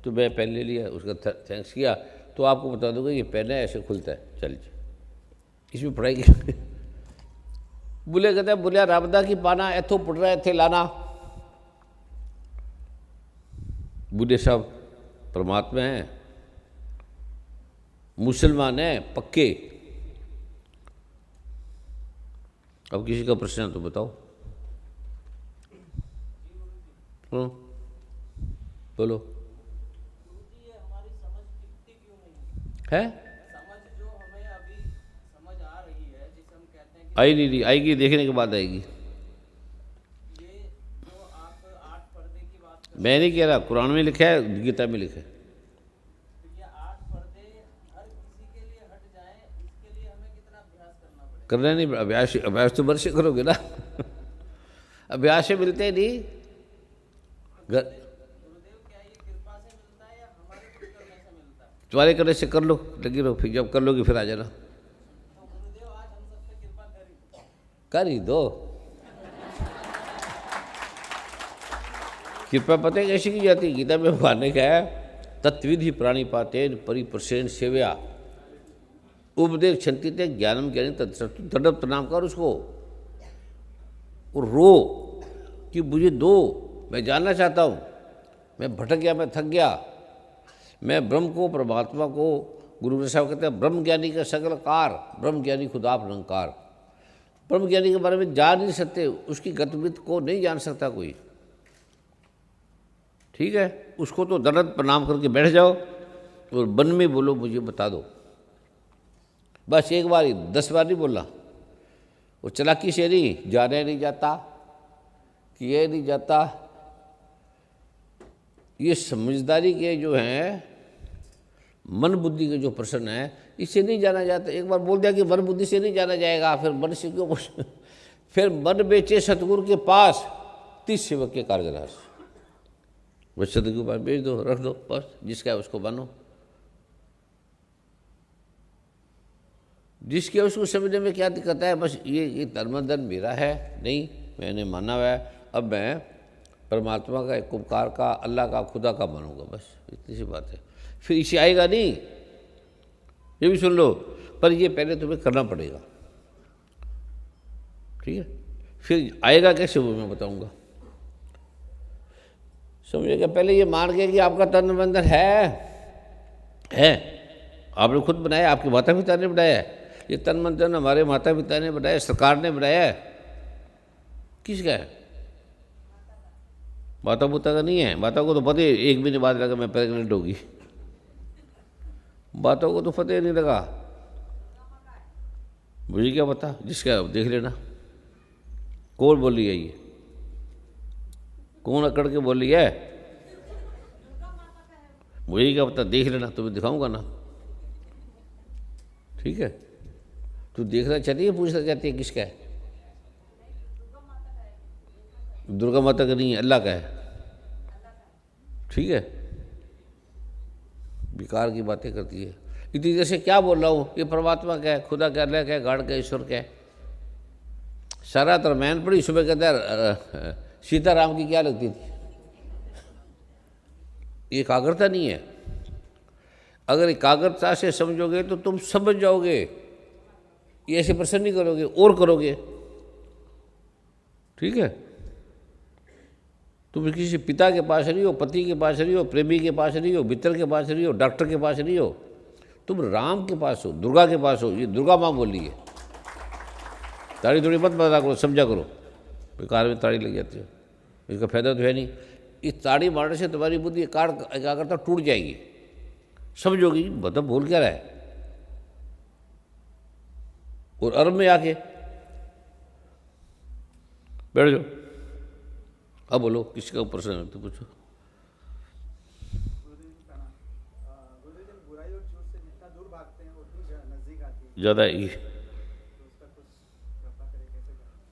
[SPEAKER 1] तो मैं पेन ले लिया, उसका थैंक्स किया। तो आपको बता दूंगा ये पेन है, ऐसे खुलता है, चल इसमें पढ़ाई की बुले कहते हैं बुलिया राबदा की पाना एथो पुट रहा थे लाना। बुढ़े साहब परमात्मा हैं, मुसलमान हैं पक्के। अब किसी का प्रश्न है तो बताओ। बोलो। है
[SPEAKER 2] समझ जो हमें अभी समझ आ रही है, जिसे हम कहते हैं
[SPEAKER 1] आई नहीं आएगी, देखने के बाद आएगी।
[SPEAKER 2] कि ये जो आप 8 पर्दे की बात कर
[SPEAKER 1] मैं नहीं कह रहा, कुरान में लिखा है, गीता में लिखा है।
[SPEAKER 2] तो ये 8 पर्दे हर किसी के लिए हट जाएं, इसके लिए हमें कितना अभ्यास करना पड़ेगा?
[SPEAKER 1] करना नहीं, अभ्यास तो वर्ष करोगे ना अभ्यास से मिलते नहीं
[SPEAKER 2] गुरुदेव, क्या ये कृपा से मिलता है या हमारे कुछ करने से मिलता है?
[SPEAKER 1] तुम्हारे करने से कर लो, लगी रहो, फिर जब कर लोगे फिर आ जाना।
[SPEAKER 2] तो गुरुदेव आज हम सब पे कृपा
[SPEAKER 1] कर ही दो। कृपा पता है कैसी की जाती है? गीता में भगवान ने कहा है तत्विधि प्राणिपाते परिप्रसेन सेव्या उपदेश क्षंति ते ज्ञानम ज्ञानी तत्सत्व, तड़प प्रणाम कर उसको और रो कि मुझे दो, मैं जानना चाहता हूँ, मैं भटक गया, मैं थक गया, मैं ब्रह्म को, परमात्मा को, गुरु साहब कहते हैं ब्रह्म ज्ञानी का सकल कार, ब्रह्म ज्ञानी खुदा निरंकार। ब्रह्म ज्ञानी के बारे में जान नहीं सकते, उसकी गतिविधि को नहीं जान सकता कोई। ठीक है, उसको तो दंडवत प्रणाम करके बैठ जाओ और मन में बोलो मुझे बता दो, बस एक बार ही, 10 बार नहीं बोलना। वो चलाकी से नहीं, जाने नहीं जाता, किए नहीं जाता, ये समझदारी के जो हैं मन बुद्धि के जो प्रश्न है इससे नहीं जाना जाता। एक बार बोल दिया कि मन बुद्धि से नहीं जाना जाएगा, फिर मन से क्यों फिर मन बेचे सतगुरु के पास 30 सेवक के कारगरास, बस सतगुरु के पास बेच दो, रख दो, बस जिसका है उसको बनो। जिसके उसको समझने में क्या दिक्कत है? बस ये धर्मधन मेरा है नहीं, मैंने माना हुआ है, अब मैं परमात्मा का, एक उपकार का, अल्लाह का, खुदा का मानूंगा, बस इतनी सी बात है। फिर इसे आएगा नहीं, ये भी सुन लो, पर ये पहले तुम्हें करना पड़ेगा। ठीक है, फिर आएगा कैसे वो मैं बताऊंगा। समझेगा, पहले ये मान गए कि आपका तन बंधन है, आपने खुद बनाया, आपके माता पिता ने बनाया है। ये तन मन धन हमारे माता पिता ने बनाया, सरकार ने बनाया है, किसका है? माता पुता का नहीं है, माता को तो पता है 1 महीने बाद लगा मैं प्रेग्नेंट होगी, बातों को तो पता ही नहीं लगा। मुझे क्या पता, जिसका देख लेना। कौन बोली है ये, कौन अकड़ के बोली है, मुझे क्या पता, देख लेना, तुम्हें दिखाऊंगा ना। ठीक है, तू देखना चाहती है, पूछना चाहती है किसका है? दुर्गा माता का नहीं है, अल्लाह का है। ठीक है, बेकार की बातें करती है। इतनी देर से क्या बोल रहा हूँ, ये परमात्मा क्या है, खुदा क्या, अल्लाह क्या है, गाड़ क्या, ईश्वर क्या है। सारा तरमैन पड़ी, सुबह कहता है सीताराम की क्या लगती थी। एकाग्रता नहीं है। अगर एकाग्रता से समझोगे तो तुम समझ जाओगे, ये ऐसे प्रश्न नहीं करोगे और करोगे। ठीक है, तुम किसी पिता के पास नहीं हो, पति के पास नहीं हो, प्रेमी के पास नहीं हो, मित्र के पास नहीं हो, डॉक्टर के पास नहीं हो, तुम राम के पास हो, दुर्गा के पास हो। ये दुर्गा माँ बोली है। ताड़ी थोड़ी मत बता करो, समझा करो, बेकार में ताड़ी लग जाती है, इसका फायदा तो है नहीं। इस ताड़ी मारने से तुम्हारी बुद्धि एकाग्रता टूट जाएगी, समझोगी मतलब बोल क्या रहा है। और अर्म में आके बैठ जाओ। अब बोलो, किसका प्रश्न है तो पूछो। ज़्यादा ही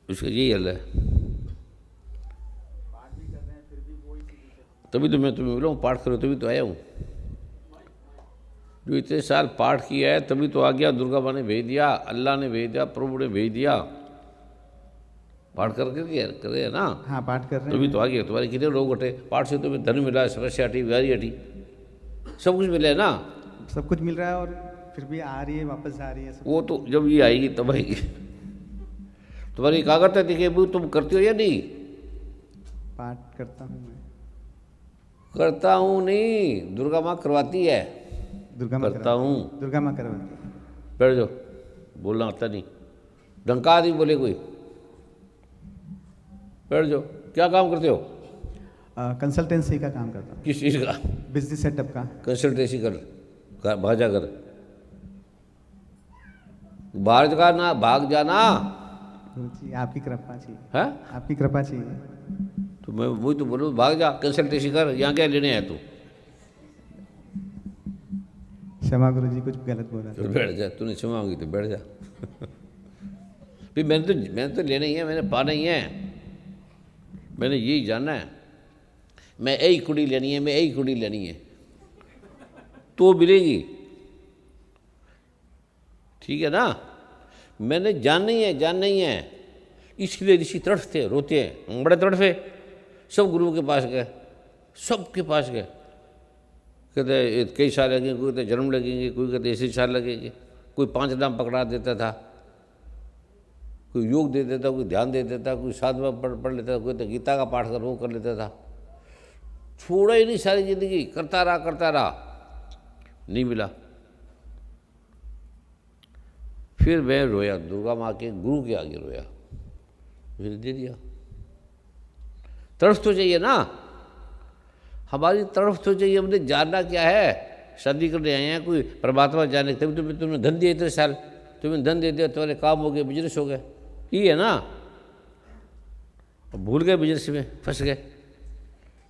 [SPEAKER 1] उसका यही हल है। तभी तो मैं तुम्हें बोला हूँ पाठ करो, तभी तो आया हूँ। जो इतने साल पाठ किया है तभी तो आ गया। दुर्गा माँ ने भेज दिया, अल्लाह ने भेज दिया, प्रभु ने भेज दिया। पाठ करके कर रहे हैं ना।
[SPEAKER 3] हाँ, पाठ कर रहे हैं।
[SPEAKER 1] तभी तो आ गया। तुम्हारे कितने रोग हटे, पाठ से तुम्हें धन मिला, समस्या हटी, बीमारी हटी, सब कुछ मिला है ना।
[SPEAKER 3] सब कुछ मिल रहा है और फिर भी आ रही है, वापस आ रही है सब।
[SPEAKER 1] वो तो जब ये आएगी तब आएगी। तुम्हारी एकाग्रता दिखे, तुम करते हो या नहीं?
[SPEAKER 3] पाठ करता हूँ मैं।
[SPEAKER 1] करता हूँ नहीं, दुर्गा माँ करवाती है।
[SPEAKER 3] दुर्गा माँ
[SPEAKER 1] करता हूँ।
[SPEAKER 3] दुर्गा माँ करवाती है।
[SPEAKER 1] बैठ जाओ, बोलना आता नहीं, डंका आदमी बोले कोई। बैठ जाओ। क्या काम करते हो?
[SPEAKER 3] कंसल्टेंसी का काम करता हूँ।
[SPEAKER 1] किस चीज़ का?
[SPEAKER 3] बिजनेस सेटअप का।
[SPEAKER 1] कंसल्टेंसी कर, भाजा कर, बाहर जगह ना भाग जाना।
[SPEAKER 3] जी, आपकी कृपा चाहिए।
[SPEAKER 1] है,
[SPEAKER 3] आपकी कृपा चाहिए।
[SPEAKER 1] तो मैं वही तो बोलूँ, भाग जा, कंसल्टेंसी कर। यहाँ क्या लेने आया तू?
[SPEAKER 3] क्षमा गुरु जी, कुछ गलत बोला।
[SPEAKER 1] तो बैठ जा, तूने क्षमा मांगी तो बैठ जा। फिर मैंने तो लेना ही है, मैंने पाना ही है, मैंने यही जानना है। मैं यही कुड़ी लेनी है, मैं यही कुड़ी लेनी है, तो मिलेगी। ठीक है ना। मैंने जानना ही है। इसलिए ऋषि तड़फते रोते हैं, बड़े तड़फे। सब गुरु के पास गए, सबके पास गए। कहते कई साल लगेंगे, कोई कहते जन्म लगेंगे, कोई कहते ऐसे साल लगेंगे। कोई 5 नाम पकड़ा देता था, कोई योग दे देता, कोई ध्यान दे देता, कोई साधना पढ़ लेता, कोई तो गीता का पाठ कर वो कर लेता था। छोड़ा ही नहीं, सारी जिंदगी करता रहा, नहीं मिला। फिर मैं रोया, दुर्गा माँ के गुरु के आगे रोया, फिर दे दिया। तड़फ तो चाहिए ना, हमारी तरफ तो चाहिए। हमने जानना क्या है, शादी करने आए हैं, कोई परमात्मा जाने, तभी तुमने धन दिए इतने साल, तुम्हें धन दे दिया, तुम्हारे काम हो गए, बिजनेस हो गए, ये है ना। भूल गए, बिजनेस में फंस गए,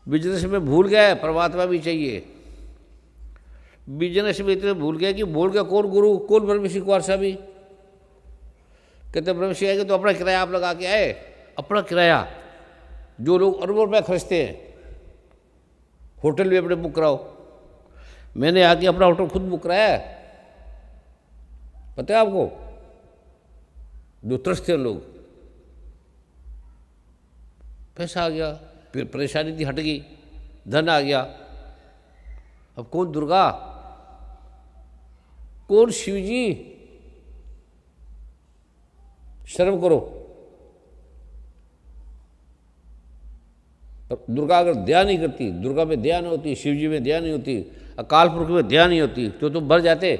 [SPEAKER 1] बिजनेस में भूल गए, परमात्मा भी चाहिए। बिजनेस में इतने भूल गए कि भूल गया कौन गुरु, कौन ब्रह्मश्री कुमार साहब ही। कहते ब्रह्मश्री आएंगे तो अपना किराया आप लगा के आए, अपना किराया। जो लोग अरबों रुपये खर्चते हैं, होटल भी अपने बुक कराओ। मैंने आके अपना होटल खुद बुक कराया है, पता है आपको। जो तरसते लोग, पैसा आ गया, फिर परेशानी थी हट गई, धन आ गया। अब कौन दुर्गा, कौन शिव जी? शर्म करो। दुर्गा अगर दया नहीं करती, दुर्गा में दया नहीं होती, शिव जी में दया नहीं होती, अकाल पुरख में दया नहीं होती, तो तुम भर जाते।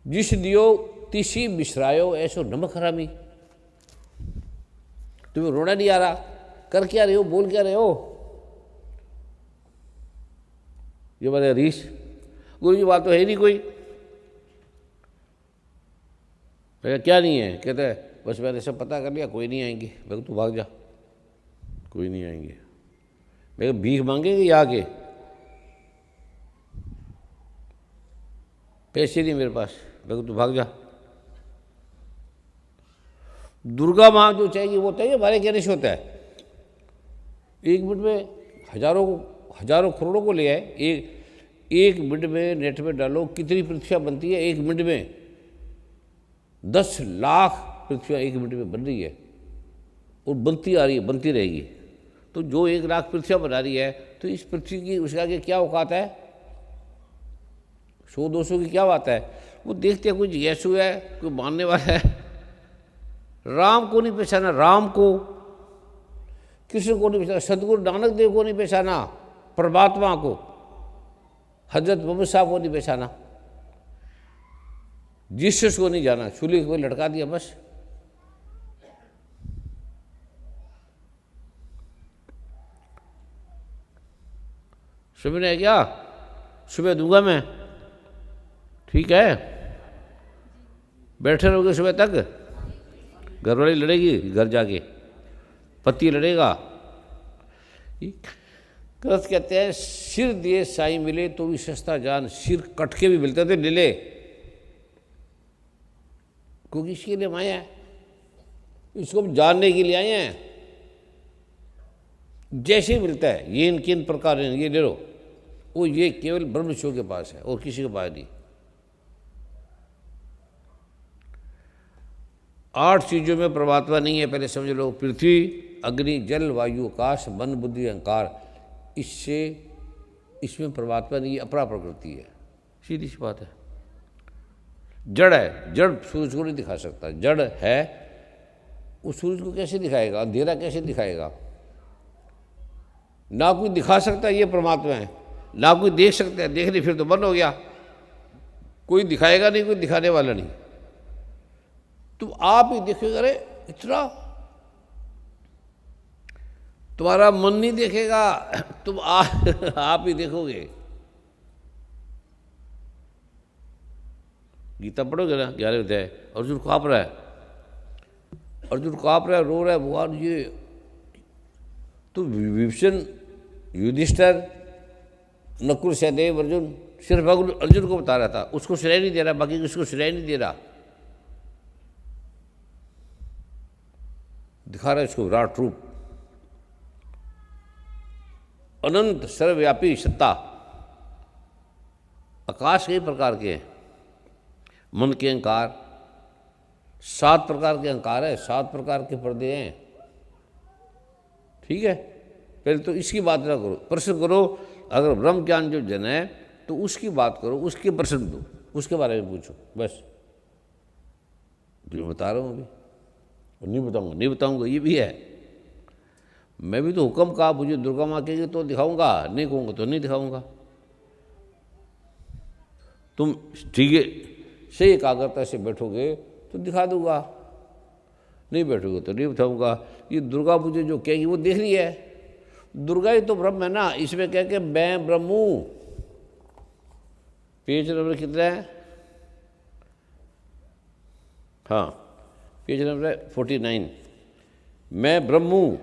[SPEAKER 1] जिस दियो तिसी बिसरायो, ऐसो नमक हरामी। तुम्हें रोना नहीं आ रहा? कर क्या रहे हो, बोल क्या रहे हो? ये बोले हरीश, गुरु जी बात तो है ही नहीं कोई। मैं क्या नहीं है? कहते हैं बस मैंने सब पता कर लिया, कोई नहीं आएंगे। मैं तू भाग जा, कोई नहीं आएंगे। मैं भीख मांगेंगे ये आके? पैसे नहीं मेरे पास। मैं तू भाग जा। दुर्गा माँ जो चाहिए वो चाहिए, हमारे कहने से होता है। 1 मिनट में हजारों करोड़ों को ले आए। एक मिनट में नेट में डालो कितनी पृथ्वियाँ बनती है 1 मिनट में। 10 लाख पृथ्वियाँ 1 मिनट में बन रही है और बनती आ रही है, बनती रहेगी। तो जो 1 लाख पृथ्वियाँ बना रही है, तो इस पृथ्वी की उसके आगे क्या औकात है? 100-200 की क्या बात है? वो देखते हैं कोई जिज्ञासु है, कोई मानने वाला है। राम को नहीं पहचाना, राम को, कृष्ण को नहीं पहचाना, सदगुरु नानक देव को नहीं पहचाना, परमात्मा को, हजरत मोहम्मद साहब को नहीं पहचाना, जीसस को नहीं जाना, चूल्हे को लटका दिया बस। समझ रहे हैं क्या? सुबह दूंगा मैं, ठीक है? बैठे रहोगे सुबह तक? घरवाली लड़ेगी घर जाके, पति लड़ेगा। कृष्ण कहते हैं सिर दिए साई मिले तो भी सस्ता जान, सिर कट के भी मिलते थे ले ले, क्योंकि इसके लिए हम आए हैं, इसको हम जानने के लिए आए हैं। जैसे ही मिलता है ये इन प्रकार ये ले लो, वो ये केवल ब्रह्म विष्णु के पास है और किसी के पास नहीं। 8 चीज़ों में परमात्मा नहीं है, पहले समझ लो। पृथ्वी, अग्नि, जल, वायु, आकाश, मन, बुद्धि, अहंकार, इसमें परमात्मा नहीं है, अपरा प्रकृति है। सीधी सी बात है। जड़ है, जड़ सूरज को नहीं दिखा सकता। जड़ है, वो सूरज को कैसे दिखाएगा? अंधेरा कैसे दिखाएगा? ना कोई दिखा सकता ये परमात्मा है, ना कोई देख सकता है। देखने फिर तो बंद हो गया, कोई दिखाएगा नहीं, कोई दिखाने वाला नहीं। तुम आप ही देखोगे, अरे इतना तुम्हारा मन नहीं देखेगा, तुम आप ही देखोगे। गीता पढ़ोगे ना, 11वें अध्याय, अर्जुन काँप रहा है, अर्जुन काँप रहा है, रो रहा है, भगवान ये तो विभीषण, युधिष्ठिर, नकुल, सहदेव, अर्जुन, सिर्फ अर्जुन को बता रहा था, उसको श्रेय नहीं दे रहा, बाकी किसको श्रेय नहीं दे रहा। दिखा रहा है इसको विराट रूप, अनंत सर्वव्यापी सत्ता। आकाश कई प्रकार के हैं, मन के अहंकार, 7 प्रकार के अहंकार है, 7 प्रकार के पर्दे हैं, ठीक है? पहले तो इसकी बात ना करो, प्रश्न करो। अगर ब्रह्म ज्ञान जो जन है तो उसकी बात करो, उसके प्रश्न दो, उसके बारे में पूछो, बस। जो बता रहा हूँ अभी, और नहीं बताऊंगा ये भी है। मैं भी तो हुक्म कहा, मुझे दुर्गा माँ कहेगी तो दिखाऊंगा, नहीं कहूँगा तो नहीं दिखाऊंगा। तुम ठीक है सही एकाग्रता से बैठोगे तो दिखा दूंगा, नहीं बैठोगे तो नहीं बताऊंगा। ये दुर्गा मुझे जो कहेगी वो देख रही है, दुर्गा ही तो ब्रह्म है ना। इसमें कह के मैं ब्रह्म हूँ। पेज नंबर कितना है? हाँ, पेज नंबर 49। मैं ब्रह्म हूँ।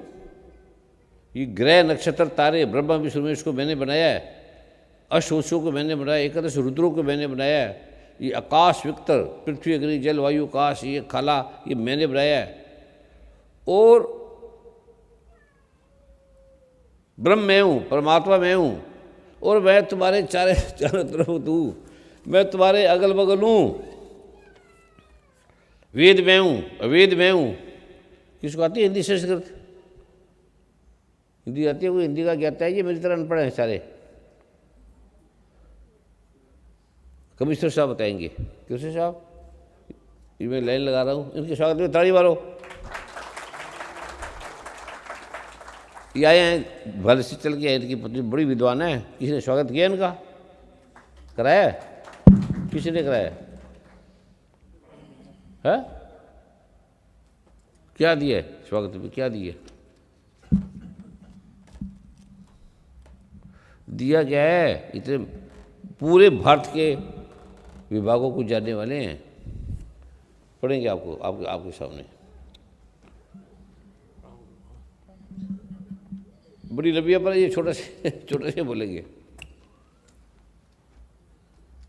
[SPEAKER 1] ये ग्रह, नक्षत्र, तारे, ब्रह्मा विष्णु महेश को मैंने बनाया है, अष्टवसुओं को मैंने बनाया, 11 रुद्रों को मैंने बनाया है, ये आकाश, विक्तर, पृथ्वी, अग्नि, जल, वायु, आकाश, ये खाला, ये मैंने बनाया है। और ब्रह्म मैं हूँ, परमात्मा मैं हूँ, और मैं तुम्हारे चारों तरफ हूँ, मैं तुम्हारे अगल बगल हूँ। वेद मैं हूँ, अवेद मैं हूँ। किसको आती है हिंदी, संस्कृत? हिंदी आती है? कोई हिंदी का ज्ञाता है? ये मेरी तरह अनपढ़ हैं सारे। कमिश्नर साहब बताएंगे। कमिश्नर साहब, ये मैं लाइन लगा रहा हूँ, इनके स्वागत में ताली मारो। ये आए हैं भले से चल के आए, इनकी पत्नी बड़ी विद्वान है। किसी ने स्वागत किया इनका? कराया? किसी ने कराया है? क्या दिया है स्वागत में, क्या दिया दिया क्या है? इतने पूरे भारत के विभागों को जानने वाले हैं, पढ़ेंगे आपको, आपके सामने। बड़ी लंबी पर ये छोटे से बोलेंगे,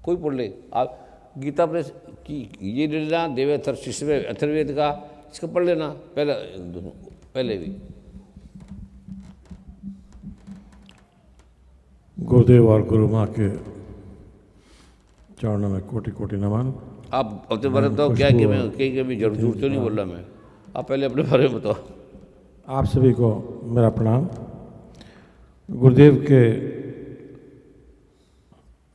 [SPEAKER 1] कोई पढ़ ले। आप गीता प्रेस की ये ले लेना, देवे अथर्ववेद का, इसको पढ़ लेना पहले भी।
[SPEAKER 4] गुरुदेव और गुरु माँ के चरणों में कोटि कोटि नमन।
[SPEAKER 1] आप अपने बारे में बताओ, क्या कि मैं कहीं भी जरूर तो नहीं बोल रहा मैं, आप पहले अपने बारे में बताओ।
[SPEAKER 4] आप सभी को मेरा प्रणाम। गुरुदेव के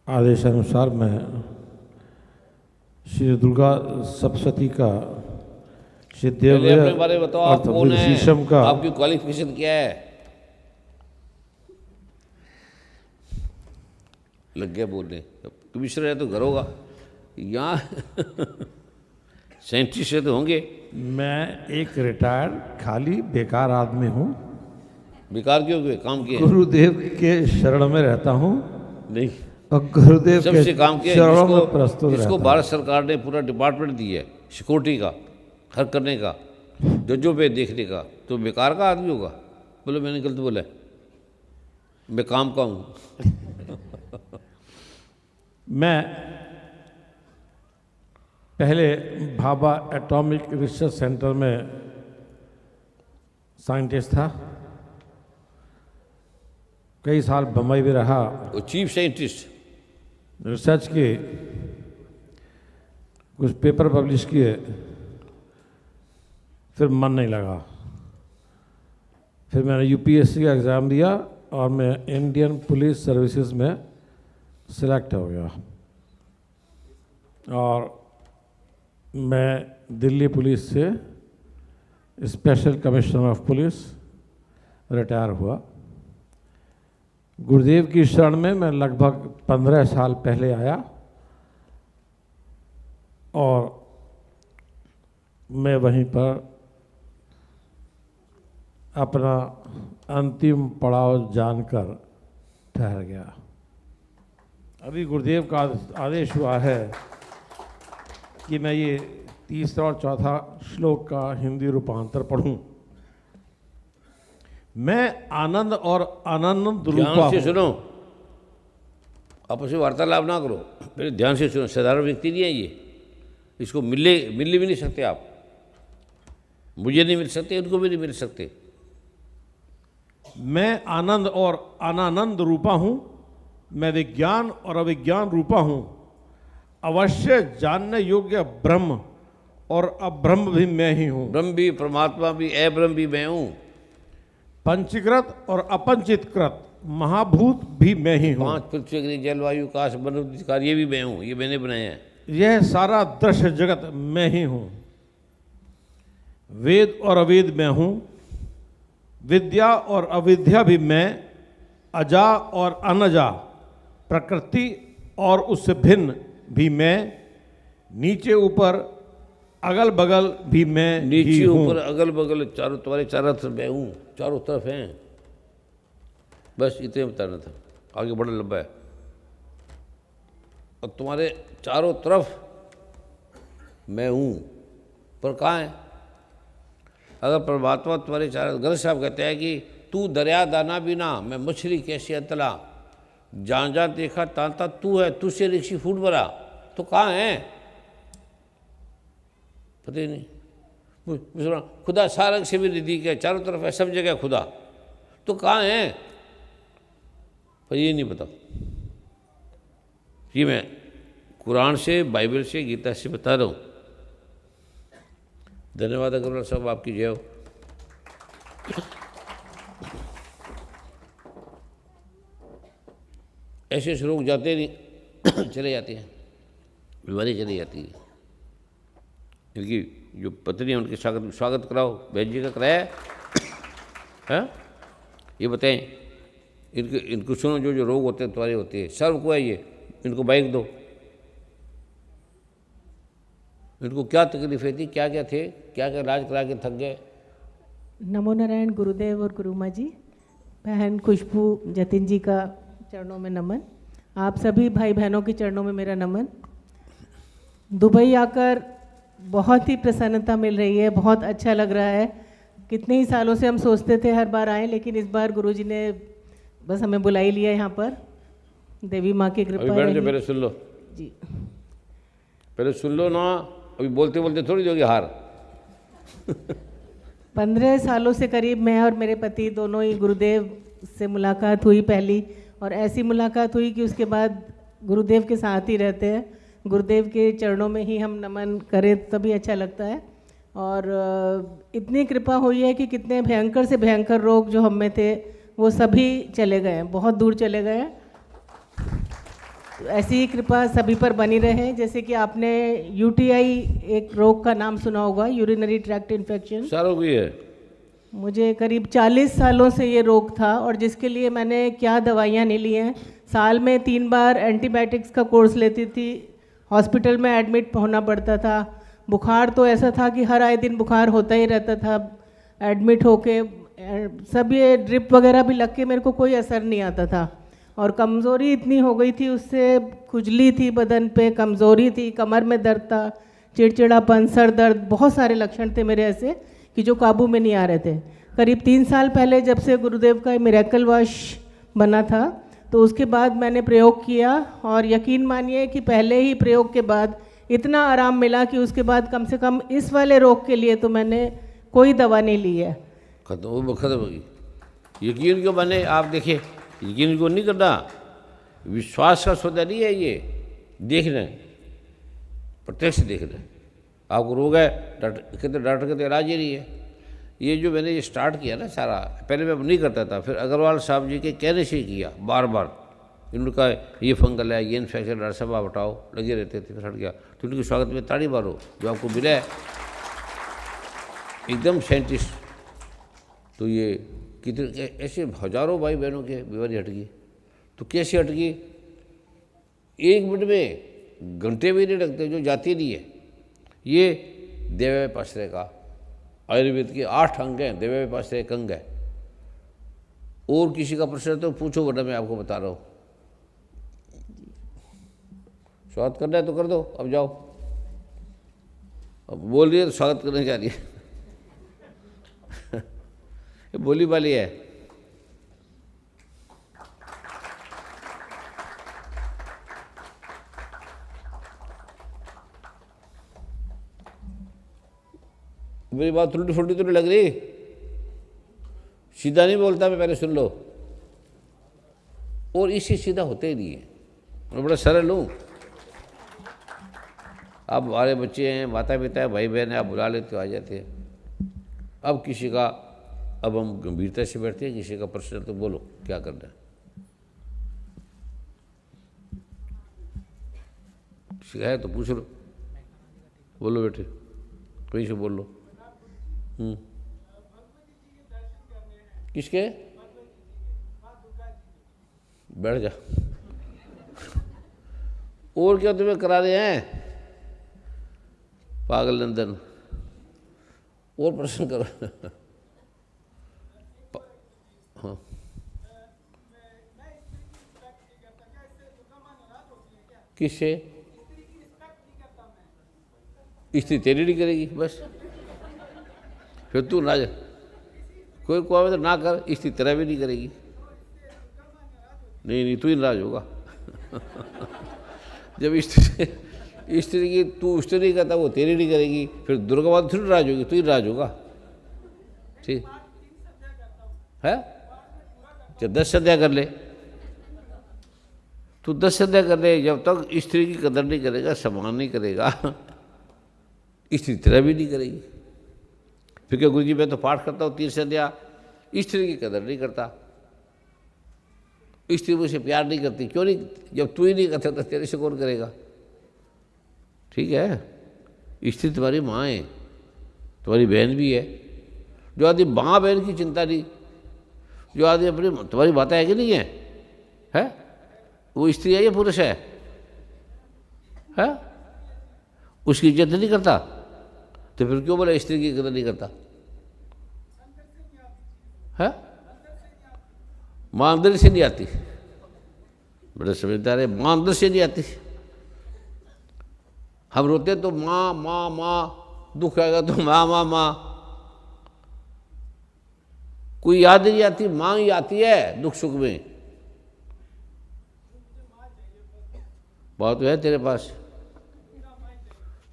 [SPEAKER 4] आदेशानुसार मैं श्री दुर्गा सप्तशती का श्री
[SPEAKER 1] पहले अपने बारे में बताओ, आप कौन है,
[SPEAKER 4] शीशम का
[SPEAKER 1] आपकी क्वालिफिकेशन क्या है? लग गया बोलने, कमिश्नर है तो घर होगा, यहाँ साइंटिस्ट है तो होंगे।
[SPEAKER 4] मैं एक रिटायर्ड खाली बेकार आदमी हूँ।
[SPEAKER 1] बेकार क्यों हुए, काम किए?
[SPEAKER 4] गुरुदेव के शरण में रहता हूँ
[SPEAKER 1] नहीं,
[SPEAKER 4] और गुरुदेव
[SPEAKER 1] सबसे
[SPEAKER 4] के
[SPEAKER 1] काम किया
[SPEAKER 4] शरणों में प्रस्तुत
[SPEAKER 1] जिसको
[SPEAKER 4] रहता
[SPEAKER 1] भारत सरकार ने पूरा डिपार्टमेंट दिया है सिक्योरिटी का, हर करने का, जजों पे देखने का, तो बेकार का आदमी होगा? बोलो मैंने गलत बोला है, मैं काम का हूँ।
[SPEAKER 4] मैं पहले भाभा एटॉमिक रिसर्च सेंटर में साइंटिस्ट था, कई साल बम्बई में रहा,
[SPEAKER 1] वो चीफ साइंटिस्ट
[SPEAKER 4] रिसर्च किए, कुछ पेपर पब्लिश किए, फिर मन नहीं लगा। फिर मैंने यूपीएससी का एग्ज़ाम दिया और मैं इंडियन पुलिस सर्विसेज में सिलेक्ट हो गया और मैं दिल्ली पुलिस से special commissioner of police retire हुआ। गुरुदेव की शरण में मैं लगभग 15 साल पहले आया और मैं वहीं पर अपना अंतिम पड़ाव जानकर ठहर गया। अभी गुरुदेव का आदेश हुआ है कि मैं ये तीसरा और चौथा श्लोक का हिंदी रूपांतर पढ़ूं। मैं आनंद और आनंद रूपा
[SPEAKER 1] ध्यान से
[SPEAKER 4] हूं।
[SPEAKER 1] सुनो, आपस में वार्तालाप ना करो, पहले ध्यान से सुनो। साधारण व्यक्ति नहीं है ये, इसको मिल भी नहीं सकते आप, मुझे नहीं मिल सकते, उनको भी नहीं मिल सकते।
[SPEAKER 4] मैं आनंद और अनानंद रूपा हूं, मैं विज्ञान और अविज्ञान रूपा हूं, अवश्य जानने योग्य ब्रह्म और अब्रह्म भी मैं ही हूं।
[SPEAKER 1] ब्रह्म भी, परमात्मा भी, अब्रह्म भी मैं हूँ।
[SPEAKER 4] पंचीकृत और अपंचीकृत महाभूत भी मैं ही हूं।
[SPEAKER 1] 5 पृथ्वी अग्नि जलवायु काश बनोधिकार, ये भी मैं हूँ, ये मैंने बनाए हैं।
[SPEAKER 4] यह सारा दृश्य जगत मैं ही हूं। वेद और अवेद मैं हूं, विद्या और अविद्या भी मैं, अजा और अनजा, प्रकृति और उससे भिन्न भी मैं, नीचे ऊपर अगल बगल भी मैं ही
[SPEAKER 1] नीचे
[SPEAKER 4] हूं।
[SPEAKER 1] ऊपर अगल बगल चारों, तुम्हारे चारों तरफ मैं हूँ, चारों तरफ हैं। बस इतने बताना था, आगे बड़ा लंबा है। और तुम्हारे चारों तरफ मैं हूँ, पर कहाँ है? अगर परमात्मा तुम्हारे चारों, गलत साहब कहते हैं कि तू दरिया दाना बिना, मैं मछली कैसे अतला, जहाँ जहाँ देखा तांता तू है, तुझसे ऋषि फूट भरा, तो कहाँ है? पता ही नहीं। मुझे खुदा सारंग से भी निधि के चारों तरफ है, सब जगह खुदा, तो कहाँ है? पर ये नहीं पता। ये मैं कुरान से, बाइबल से, गीता से बता रहा हूँ। धन्यवाद अग्रवाल साहब, आपकी जय हो। ऐसे लोग जाते नहीं चले जाते हैं, बीमारी चली जाती है। इनकी जो पत्नी है उनके स्वागत कराओ, बहन जी का कराया है? ये बताएं, इनको सुनो, जो जो रोग होते हैं तुम्हारे होते हैं, सर्व को है ये, इनको बाइक दो। इनको क्या तकलीफें थी, क्या क्या थे, क्या क्या इलाज करा के थक गए?
[SPEAKER 5] नमो नारायण गुरुदेव और गुरुमा जी, बहन खुशबू जतिन जी का चरणों में नमन, आप सभी भाई बहनों के चरणों में मेरा नमन। दुबई आकर बहुत ही प्रसन्नता मिल रही है, बहुत अच्छा लग रहा है। कितने ही सालों से हम सोचते थे हर बार आए, लेकिन इस बार गुरुजी ने बस हमें बुला ही लिया यहाँ पर। देवी माँ की
[SPEAKER 1] अभी
[SPEAKER 5] कृपा
[SPEAKER 1] बैठ जाओ,
[SPEAKER 5] रही।
[SPEAKER 1] पहले सुन लो,
[SPEAKER 5] जी
[SPEAKER 1] पहले सुन लो ना, अभी बोलते बोलते थोड़ी दोगे हार।
[SPEAKER 5] 15 सालों से करीब मैं और मेरे पति दोनों ही गुरुदेव से मुलाकात हुई पहली, और ऐसी मुलाकात हुई कि उसके बाद गुरुदेव के साथ ही रहते हैं। गुरुदेव के चरणों में ही हम नमन करें तभी अच्छा लगता है। और इतनी कृपा हुई है कि कितने भयंकर से भयंकर रोग जो हम में थे वो सभी चले गए हैं, बहुत दूर चले गए हैं। ऐसी ही कृपा सभी पर बनी रहे। जैसे कि आपने यूटीआई एक रोग का नाम सुना होगा, यूरिनरी ट्रैक्ट इन्फेक्शन।
[SPEAKER 1] सारों की है।
[SPEAKER 5] मुझे करीब 40 सालों से ये रोग था, और जिसके लिए मैंने क्या दवाइयाँ नहीं ली हैं। साल में 3 बार एंटीबायोटिक्स का कोर्स लेती थी, हॉस्पिटल में एडमिट होना पड़ता था। बुखार तो ऐसा था कि हर आए दिन बुखार होता ही रहता था। एडमिट होके सब ये ड्रिप वगैरह भी लग के मेरे को कोई असर नहीं आता था। और कमज़ोरी इतनी हो गई थी, उससे खुजली थी बदन पे, कमज़ोरी थी, कमर में दर्द था, चिड़चिड़ापन, सर दर्द, बहुत सारे लक्षण थे मेरे ऐसे कि जो काबू में नहीं आ रहे थे। करीब 3 साल पहले जब से गुरुदेव का मिरेकल वॉश बना था, तो उसके बाद मैंने प्रयोग किया, और यकीन मानिए कि पहले ही प्रयोग के बाद इतना आराम मिला कि उसके बाद कम से कम इस वाले रोग के लिए तो मैंने कोई दवा नहीं ली है।
[SPEAKER 1] खत्म होगी। यकीन क्यों बने? आप देखिए, यकीन को नहीं करना, विश्वास का सौदा नहीं है ये, देखना है, प्रत्यक्ष देखना है। आपको रोग है, डॉक्टर कहते इलाज ही नहीं है। ये जो मैंने ये स्टार्ट किया ना सारा, पहले मैं नहीं करता था, फिर अग्रवाल साहब जी के कहने से ही किया बार बार। इनका ये फंगल है, ये इन्फेक्शन, डॉक्टर साहब आप हटाओ, लगे रहते थे, फिर हट गया। तो उनके स्वागत में ताड़ी मारो, जो आपको मिला है एकदम साइंटिस्ट। तो ये कितने ऐसे हजारों भाई बहनों के बीमारी हट गई। तो कैसे हट गई? 1 मिनट में, घंटे भी नहीं लगते, जो जाती नहीं है। ये देवव्यपाश्रय का, आयुर्वेद के 8 अंग हैं, देवव्यपाश्रय एक अंग है। और किसी का प्रश्न है तो पूछो, वरना मैं आपको बता रहा हूँ। स्वागत करना है तो कर दो, अब जाओ। अब बोल रही है तो स्वागत करने जा रही है। ये बोली वाली है। मेरी बात उल्टी फुल्टी तो नहीं लग रही? सीधा नहीं बोलता मैं, पहले सुन लो। और इससे सीधा होते ही नहीं है, मैं बड़ा सरल हूँ। अब हमारे बच्चे हैं, माता पिता है, भाई बहन है, आप बुला लेते हो, आ जाते हैं। अब किसी का, अब हम गंभीरता से बैठते हैं, किसी का प्रश्न तो बोलो, क्या करना है? किसी का है तो पूछ लो, बोलो बेटे, कहीं से बोल लो। किसके? बैठ जा। और क्या तुम्हें करा रहे हैं पागल नंदन? और प्रश्न करो। हाँ, किससे? स्त्री तेरी नहीं करेगी, बस। फिर तू ना जा, कोई तो ना कर, स्त्री तेरा भी नहीं करेगी। नहीं, तू ही नाराज होगा। जब स्त्री की तू स्त्री नहीं करता, वो तेरी नहीं करेगी, फिर दुर्गा माता थोड़ी नाराज होगी, तू ही नाराज होगा। ठीक है? जब 10 संध्या कर ले, तू 10 संध्या कर ले, जब तक स्त्री की कदर नहीं करेगा, सम्मान नहीं करेगा, स्त्री तेरा भी नहीं करेगी। फिर क्या गुरुजी मैं तो पाठ करता हूँ 3 संध्या, स्त्री की कदर नहीं करता, स्त्री मुझसे प्यार नहीं करती। क्यों नहीं? जब तू ही नहीं करता तो तेरे से कौन करेगा? ठीक है? स्त्री तुम्हारी माँ है, तुम्हारी बहन भी है। जो आदमी माँ बहन की चिंता नहीं, जो आदमी अपनी, तुम्हारी माता है कि नहीं है? वो स्त्री है या पुरुष है? उसकी इज्जत नहीं करता, तो फिर क्यों बोला स्त्री की कदर नहीं करता है? माँ अंदर से नहीं आती, बड़े समझदार है, माँ अंदर से नहीं आती। हम रोते तो माँ माँ माँ, दुख आएगा तो माँ माँ माँ, कोई याद नहीं आती, माँ ही आती है दुख सुख में। बात तो है तेरे पास,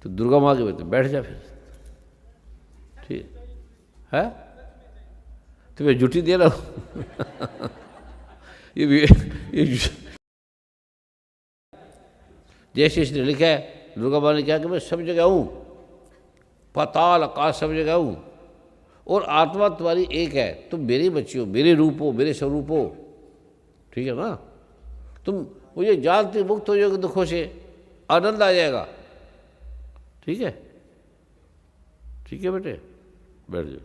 [SPEAKER 1] तो दुर्गा माँ के बेटे बैठ जा फिर, ठीक है? तो मैं झूठी दे रहा हूँ ये जैसे इसने लिखा है, दुर्गा माँ ने क्या कि मैं सब जगह हूँ, पाताल आकाश सब जगह हूँ, और आत्मा तुम्हारी एक है, तुम मेरी बच्ची हो, मेरे रूप हो, मेरे स्वरूप हो, ठीक है ना? तुम मुझे जानते मुक्त हो जाओगे दुखों से, आनंद आ जाएगा, ठीक है? ठीक है बेटे, बैठ जाओ।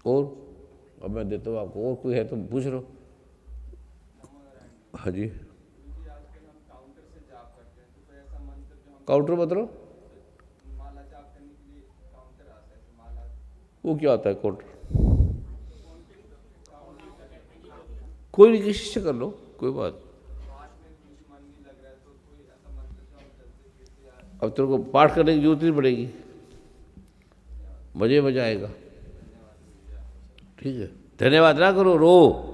[SPEAKER 1] और अब मैं देता हूँ आपको, और कोई है तो पूछ लो। हाँ जी, काउंटर मतलब वो क्या आता है काउंटर? कोई नहीं, किसी से कर लो, कोई बात। अब तेरे को पाठ करने की जरूरत नहीं पड़ेगी, मजा आएगा, ठीक है? धन्यवाद ना करो, रो।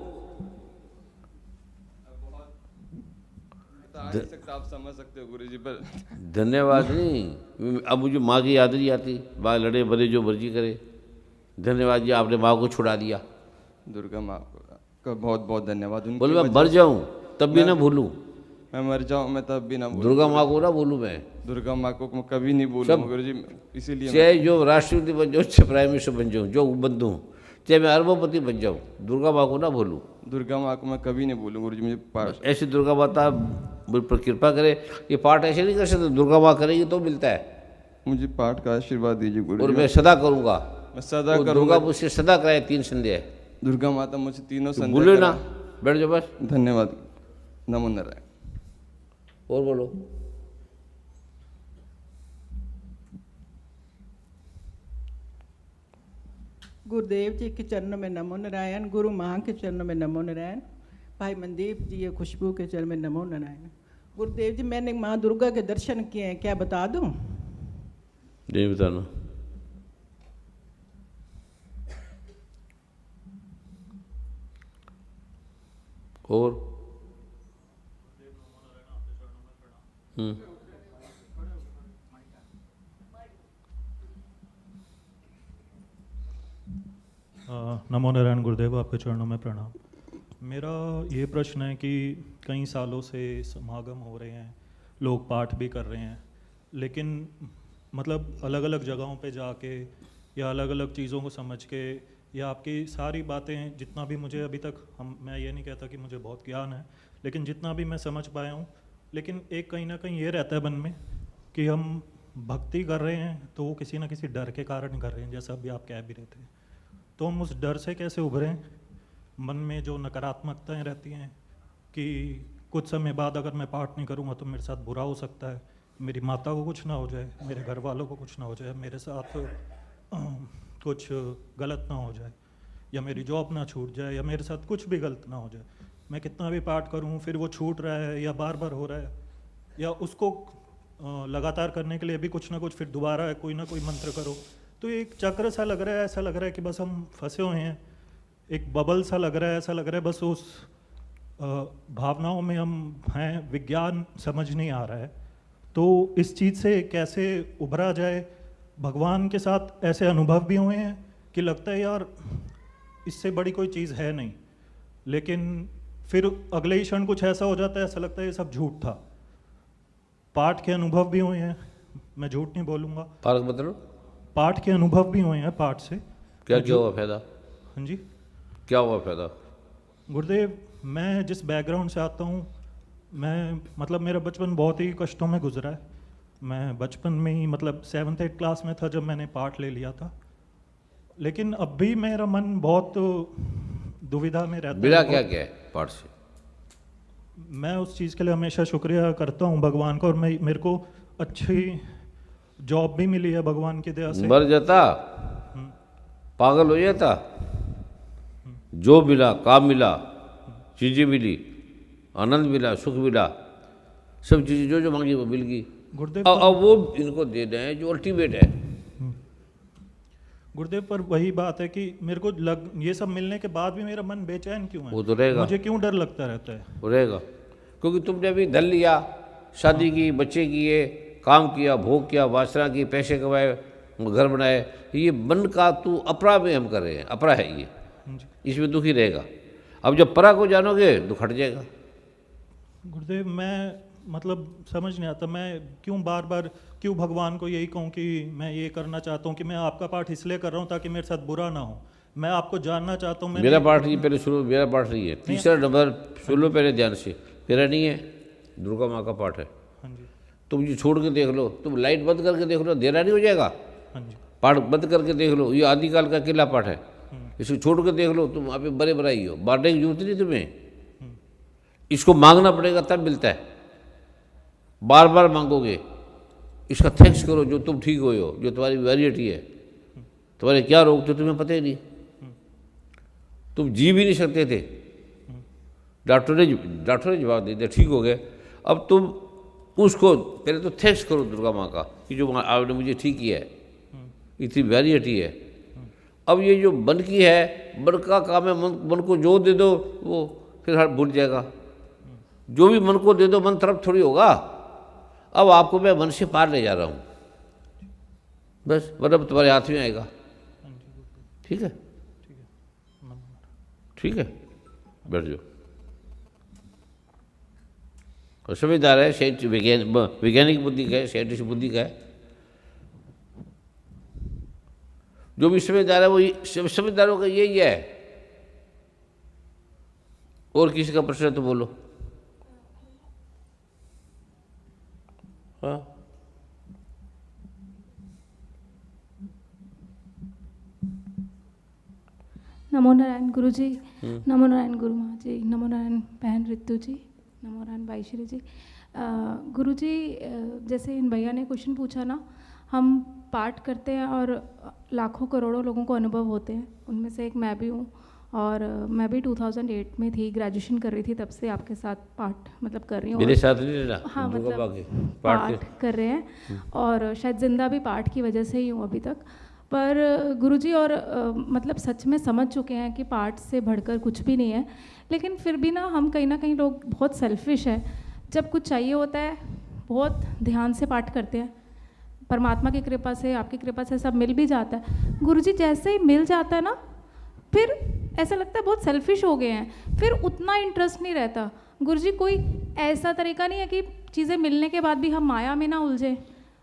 [SPEAKER 6] आप समझ सकते हो गुरुजी, पर
[SPEAKER 1] धन्यवाद नहीं, अब मुझे माँ की याद नहीं आती, माँ लड़े बड़े जो मर्जी करे, धन्यवाद जी आपने माँ को छुड़ा दिया।
[SPEAKER 6] दुर्गा माँ का बहुत बहुत धन्यवाद। उनकी
[SPEAKER 1] बोले मैं
[SPEAKER 6] वजह
[SPEAKER 1] मर
[SPEAKER 6] से
[SPEAKER 1] जाऊं तब भी ना भूलूं,
[SPEAKER 6] मैं मर जाऊं मैं तब भी ना भूलूं।
[SPEAKER 1] दुर्गा माँ को ना भूलूं मैं,
[SPEAKER 6] दुर्गा माँ को मैं कभी नहीं भूलूंगा गुरुजी, इसीलिए
[SPEAKER 1] चाहे जो राष्ट्रपति बन जाऊँ, चाहे प्राइम मिनिस्टर बन जाऊँ, जो बन दूँ, चाहे मैं अरबोपति बन जाऊँ, दुर्गा माँ को ना भूलूं।
[SPEAKER 6] दुर्गा माँ को मैं कभी नहीं भूलूं गुरुजी। मुझे पाठ
[SPEAKER 1] ऐसी दुर्गा माता मुझ पर कृपा करे, ये पाठ ऐसे नहीं कर सकते, दुर्गा माँ करेगी तो मिलता है,
[SPEAKER 6] मुझे पाठ का आशीर्वाद दीजिए
[SPEAKER 1] और
[SPEAKER 6] गुरुजी।
[SPEAKER 1] मैं सदा करूँगा,
[SPEAKER 6] मैं सदा
[SPEAKER 1] दुर्गा
[SPEAKER 6] करूंगा।
[SPEAKER 1] मुझसे सदा कराए 3 संध्या,
[SPEAKER 6] दुर्गा माता मुझे तीनों
[SPEAKER 1] तो
[SPEAKER 6] संध्या
[SPEAKER 1] भूलो ना,
[SPEAKER 6] कराए।
[SPEAKER 1] बैठ जाओ बस।
[SPEAKER 6] धन्यवाद, नमो नारायण।
[SPEAKER 1] और बोलो।
[SPEAKER 7] गुरुदेव जी के चरणों में नमो नारायण, गुरु माँ के चरणों में नमो नारायण, भाई मनदीप जी ये खुशबू के चरण में नमो नारायण। गुरुदेव जी मैंने माँ दुर्गा के दर्शन किए हैं, क्या बता दूं?
[SPEAKER 1] नहीं बताना। और
[SPEAKER 8] नमो नारायण गुरुदेव, आपके चरणों में प्रणाम। मेरा ये प्रश्न है कि कई सालों से समागम हो रहे हैं, लोग पाठ भी कर रहे हैं, लेकिन मतलब अलग अलग जगहों पे जाके या अलग अलग चीज़ों को समझ के या आपकी सारी बातें जितना भी मुझे अभी तक मैं ये नहीं कहता कि मुझे बहुत ज्ञान है, लेकिन जितना भी मैं समझ पाया हूँ, लेकिन एक कहीं ना कहीं ये रहता है मन में कि हम भक्ति कर रहे हैं तो वो किसी ना किसी डर के कारण कर रहे हैं, जैसा अभी आप कह भी रहे थे। तो हम उस डर से कैसे उभरें? मन में जो नकारात्मकताएं रहती हैं कि कुछ समय बाद अगर मैं पाठ नहीं करूँगा तो मेरे साथ बुरा हो सकता है, मेरी माता को कुछ ना हो जाए, मेरे घर वालों को कुछ ना हो जाए, मेरे साथ कुछ गलत ना हो जाए, या मेरी जॉब ना छूट जाए, या मेरे साथ कुछ भी गलत ना हो जाए। मैं कितना भी पाठ करूँ फिर वो छूट रहा है या बार बार हो रहा है, या उसको लगातार करने के लिए भी कुछ ना कुछ फिर दोबारा कोई ना कोई मंत्र करो। तो एक चक्र सा लग रहा है, ऐसा लग रहा है कि बस हम फंसे हुए हैं, एक बबल सा लग रहा है, ऐसा लग रहा है बस उस भावनाओं में हम हैं, विज्ञान समझ नहीं आ रहा है। तो इस चीज़ से कैसे उभरा जाए? भगवान के साथ ऐसे अनुभव भी हुए हैं कि लगता है यार इससे बड़ी कोई चीज़ है नहीं, लेकिन फिर अगले ही क्षण कुछ ऐसा हो जाता है, ऐसा लगता है ये सब झूठ था। पाठ के अनुभव भी हुए हैं, मैं झूठ नहीं बोलूँगा,
[SPEAKER 1] पाठ मतलब
[SPEAKER 8] पाठ के अनुभव भी हुए हैं पाठ से।
[SPEAKER 1] क्या क्या हुआ फायदा?
[SPEAKER 8] हाँ जी
[SPEAKER 1] क्या हुआ फायदा?
[SPEAKER 8] गुरुदेव, मैं जिस बैकग्राउंड से आता हूँ, मैं मतलब मेरा बचपन बहुत ही कष्टों में गुजरा है। मैं बचपन में ही मतलब 7th-8th क्लास में था जब मैंने पाठ ले लिया था, लेकिन अब भी मेरा मन बहुत दुविधा में रहता है।
[SPEAKER 1] मिला क्या क्या है पाठ से?
[SPEAKER 8] मैं उस चीज़ के लिए हमेशा शुक्रिया करता हूँ भगवान का, और मैं मेरे को अच्छी जॉब भी मिली है भगवान की दया से।
[SPEAKER 1] मर जाता, पागल हो जाता, जो मिला, काम मिला, चीज़ें मिली, आनंद मिला, सुख मिला, सब चीज़ें जो जो मांगी वो मिल गई।
[SPEAKER 8] गुरुदेव
[SPEAKER 1] अब वो इनको दे दें है जो अल्टीमेट है।
[SPEAKER 8] गुरुदेव पर वही बात है कि मेरे को ये सब मिलने के बाद भी मेरा मन बेचैन क्यों है?
[SPEAKER 1] वो तो रहेगा,
[SPEAKER 8] मुझे क्यों डर लगता रहता है?
[SPEAKER 1] वो रहेगा, क्योंकि तुमने अभी धन लिया, शादी की, बच्चे किए, काम किया, भोग किया, वासना की, पैसे कमाए, घर बनाए, ये मन का तू अपरा में हम कर रहे हैं, अपरा है ये, इसमें दुखी रहेगा। अब जब परा को जानोगे दुख हट जाएगा।
[SPEAKER 8] गुरुदेव मैं मतलब समझ नहीं आता, मैं क्यों बार बार क्यों भगवान को यही कहूँ कि मैं ये करना चाहता हूँ कि मैं आपका पाठ इसलिए कर रहा हूँ ताकि मेरे साथ बुरा ना हो, मैं आपको जानना चाहता हूँ।
[SPEAKER 1] मेरा पाठ नहीं, पहले शुरू मेरा पाठ नहीं है, तीसरा नंबर सुन लो पहले ध्यान से, मेरा नहीं है, दुर्गा माँ का पाठ है।
[SPEAKER 8] हाँ जी,
[SPEAKER 1] तुम ये छोड़ के देख लो, तुम लाइट बंद करके देख लो, अंधेरा नहीं हो जाएगा।
[SPEAKER 8] हाँ जी,
[SPEAKER 1] पाठ बंद करके देख लो, ये आदिकाल का किला पाठ है, इसको छोड़ के देख लो, तुम वहाँ पे बड़े बड़ाई हो, बांटने की जरूरत नहीं तुम्हें, इसको मांगना पड़ेगा तब मिलता है। बार बार मांगोगे, इसका थैंक्स करो जो तुम ठीक हुए हो, जो तुम्हारी वैरियटी है, तुम्हारे क्या रोग थे तुम्हें पता ही नहीं, तुम जी भी नहीं सकते थे, डॉक्टर ने जवाब दे दिया, ठीक हो गए। अब तुम उसको पहले तो थैंक्स करो दुर्गा माँ का कि जो आपने मुझे ठीक किया है, इतनी वैरियटी है। अब ये जो मन की है, मन का काम है, मन को जो दे दो वो फिर हर भूल जाएगा, जो भी मन को दे दो मन तरफ थोड़ी होगा। अब आपको मैं मन से पार ले जा रहा हूँ, बस मतलब तुम्हारे हाथ में आएगा। ठीक है, ठीक है, बैठ जाओ। और समझदार है, वैज्ञानिक बुद्धि का है, साइंटिस्ट बुद्धि का है। जो भी समझदार है वो समझदारों का यही है। और किसी का प्रश्न है तो बोलो। हाँ,
[SPEAKER 9] नमो नारायण गुरु जी, नमो नारायण गुरु माँ जी, नमो नारायण बहन रितु जी, नमो नारायण भाईश्री जी। गुरु जी जैसे इन भैया ने क्वेश्चन पूछा ना, हम पाठ करते हैं और लाखों करोड़ों लोगों को अनुभव होते हैं, उनमें से एक मैं भी हूँ। और मैं भी 2008 में थी, ग्रेजुएशन कर रही थी, तब से आपके साथ पाठ मतलब कर रही हूँ।
[SPEAKER 1] मेरे साथ नहीं रहना,
[SPEAKER 9] हाँ मतलब पाठ कर रहे हैं और शायद जिंदा भी पाठ की वजह से ही हूँ अभी तक। पर गुरुजी और मतलब सच में समझ चुके हैं कि पाठ से बढ़कर कुछ भी नहीं है, लेकिन फिर भी ना कहीं लोग बहुत सेल्फिश है। जब कुछ चाहिए होता है बहुत ध्यान से पाठ करते हैं, परमात्मा की कृपा से, आपकी कृपा से सब मिल भी जाता है। गुरुजी जैसे ही मिल जाता है ना, फिर ऐसा लगता है बहुत सेल्फिश हो गए हैं, फिर उतना इंटरेस्ट नहीं रहता। गुरुजी कोई ऐसा तरीका नहीं है कि चीज़ें मिलने के बाद भी हम माया में ना उलझे,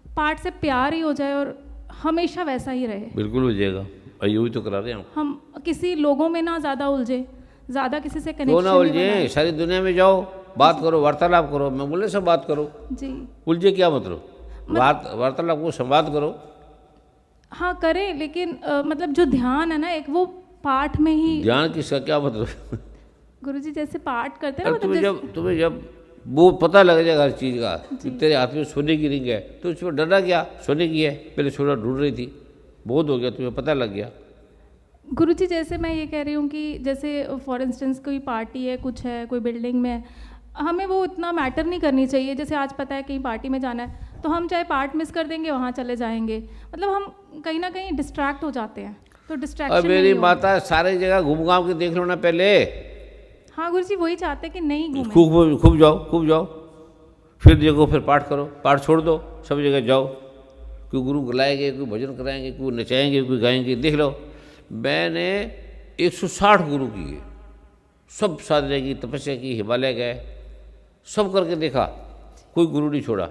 [SPEAKER 9] पाठ से प्यार ही हो जाए और हमेशा वैसा ही रहे।
[SPEAKER 1] बिल्कुल हो जाएगा, यही तो करा रहे हैं
[SPEAKER 9] हम किसी लोगों में ना ज़्यादा उलझे, ज़्यादा किसी से
[SPEAKER 1] क्यों
[SPEAKER 9] कनेक्शन
[SPEAKER 1] ना उलझे, सारी दुनिया में जाओ, बात करो, वार्तालाप करो। मैं बोले सब बात करो
[SPEAKER 9] जी,
[SPEAKER 1] उलझे क्या मतलब, वार्तालाप को संवाद करो।
[SPEAKER 9] हाँ करें, लेकिन मतलब जो ध्यान है ना एक, वो पाठ में ही।
[SPEAKER 1] ध्यान किसका क्या मतलब?
[SPEAKER 9] गुरुजी जैसे पाठ करते हैं ना,
[SPEAKER 1] तुम्हें जब वो पता लग जाएगा हर चीज़ का कि तेरे हाथ में सोने की रिंग है, तो उसमें डरना क्या, सोने की है, पहले सोना ढूंढ रही थी, बहुत हो गया, तुम्हें पता लग गया।
[SPEAKER 9] गुरुजी जैसे मैं ये कह रही हूँ कि जैसे फॉर इंस्टेंस कोई पार्टी है, कुछ है, कोई बिल्डिंग में है, हमें वो इतना मैटर नहीं करनी चाहिए। जैसे आज पता है कहीं पार्टी में जाना है, तो हम चाहे पार्ट मिस कर देंगे, वहाँ चले जाएंगे, मतलब हम कहीं ना कहीं डिस्ट्रैक्ट हो जाते हैं। तो डिस्ट्रैक्शन
[SPEAKER 1] मेरी माता सारी जगह घूम घाम के देख लो ना पहले।
[SPEAKER 9] हाँ गुरुजी वही चाहते कि नहीं घूमे,
[SPEAKER 1] खूब जाओ, फिर देखो, फिर पाठ करो, पाठ छोड़ दो, सब जगह जाओ। कोई गुरु बुलाएंगे, कोई भजन कराएंगे, कोई नचाएंगे, कोई गाएंगे, देख लो। मैंने 160 गुरु किए, सब साधना की, तपस्या की, हिमालय गए, सब करके देखा, कोई गुरु नहीं छोड़ा।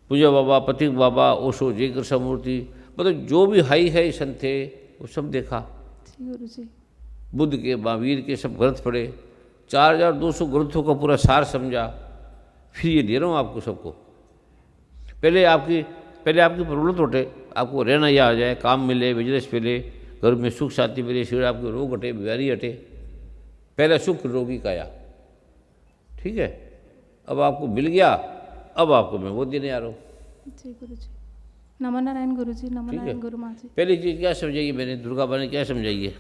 [SPEAKER 1] पूजा बाबा, पथिक बाबा, ओशो, जय कृष्णमूर्ति, मतलब जो भी हाई संत थे वो सब देखा।
[SPEAKER 9] गुरुजी
[SPEAKER 1] बुद्ध के, महावीर के सब ग्रंथ पढ़े, 4200 ग्रंथों का पूरा सार समझा। फिर ये दे रहा हूँ आपको सबको। पहले आपकी प्रॉब्लम तो हटे, आपको रहना यह आ जाए, काम मिले, बिजनेस मिले, घर में सुख शांति मिले, शरीर आपके रोग हटे, बीमारी हटे। पहला सुख रोगी काया, ठीक है। अब आपको मिल गया, अब आपको मैं वो देने आ रहा हूँ।
[SPEAKER 9] जी गुरु जी। नमो नारायण गुरु जी, नमो
[SPEAKER 1] ठीक है।
[SPEAKER 9] नारायण गुरु माँ जी।
[SPEAKER 1] पहली चीज़ क्या समझाइए मैंने, दुर्गा माँ ने क्या समझाइए?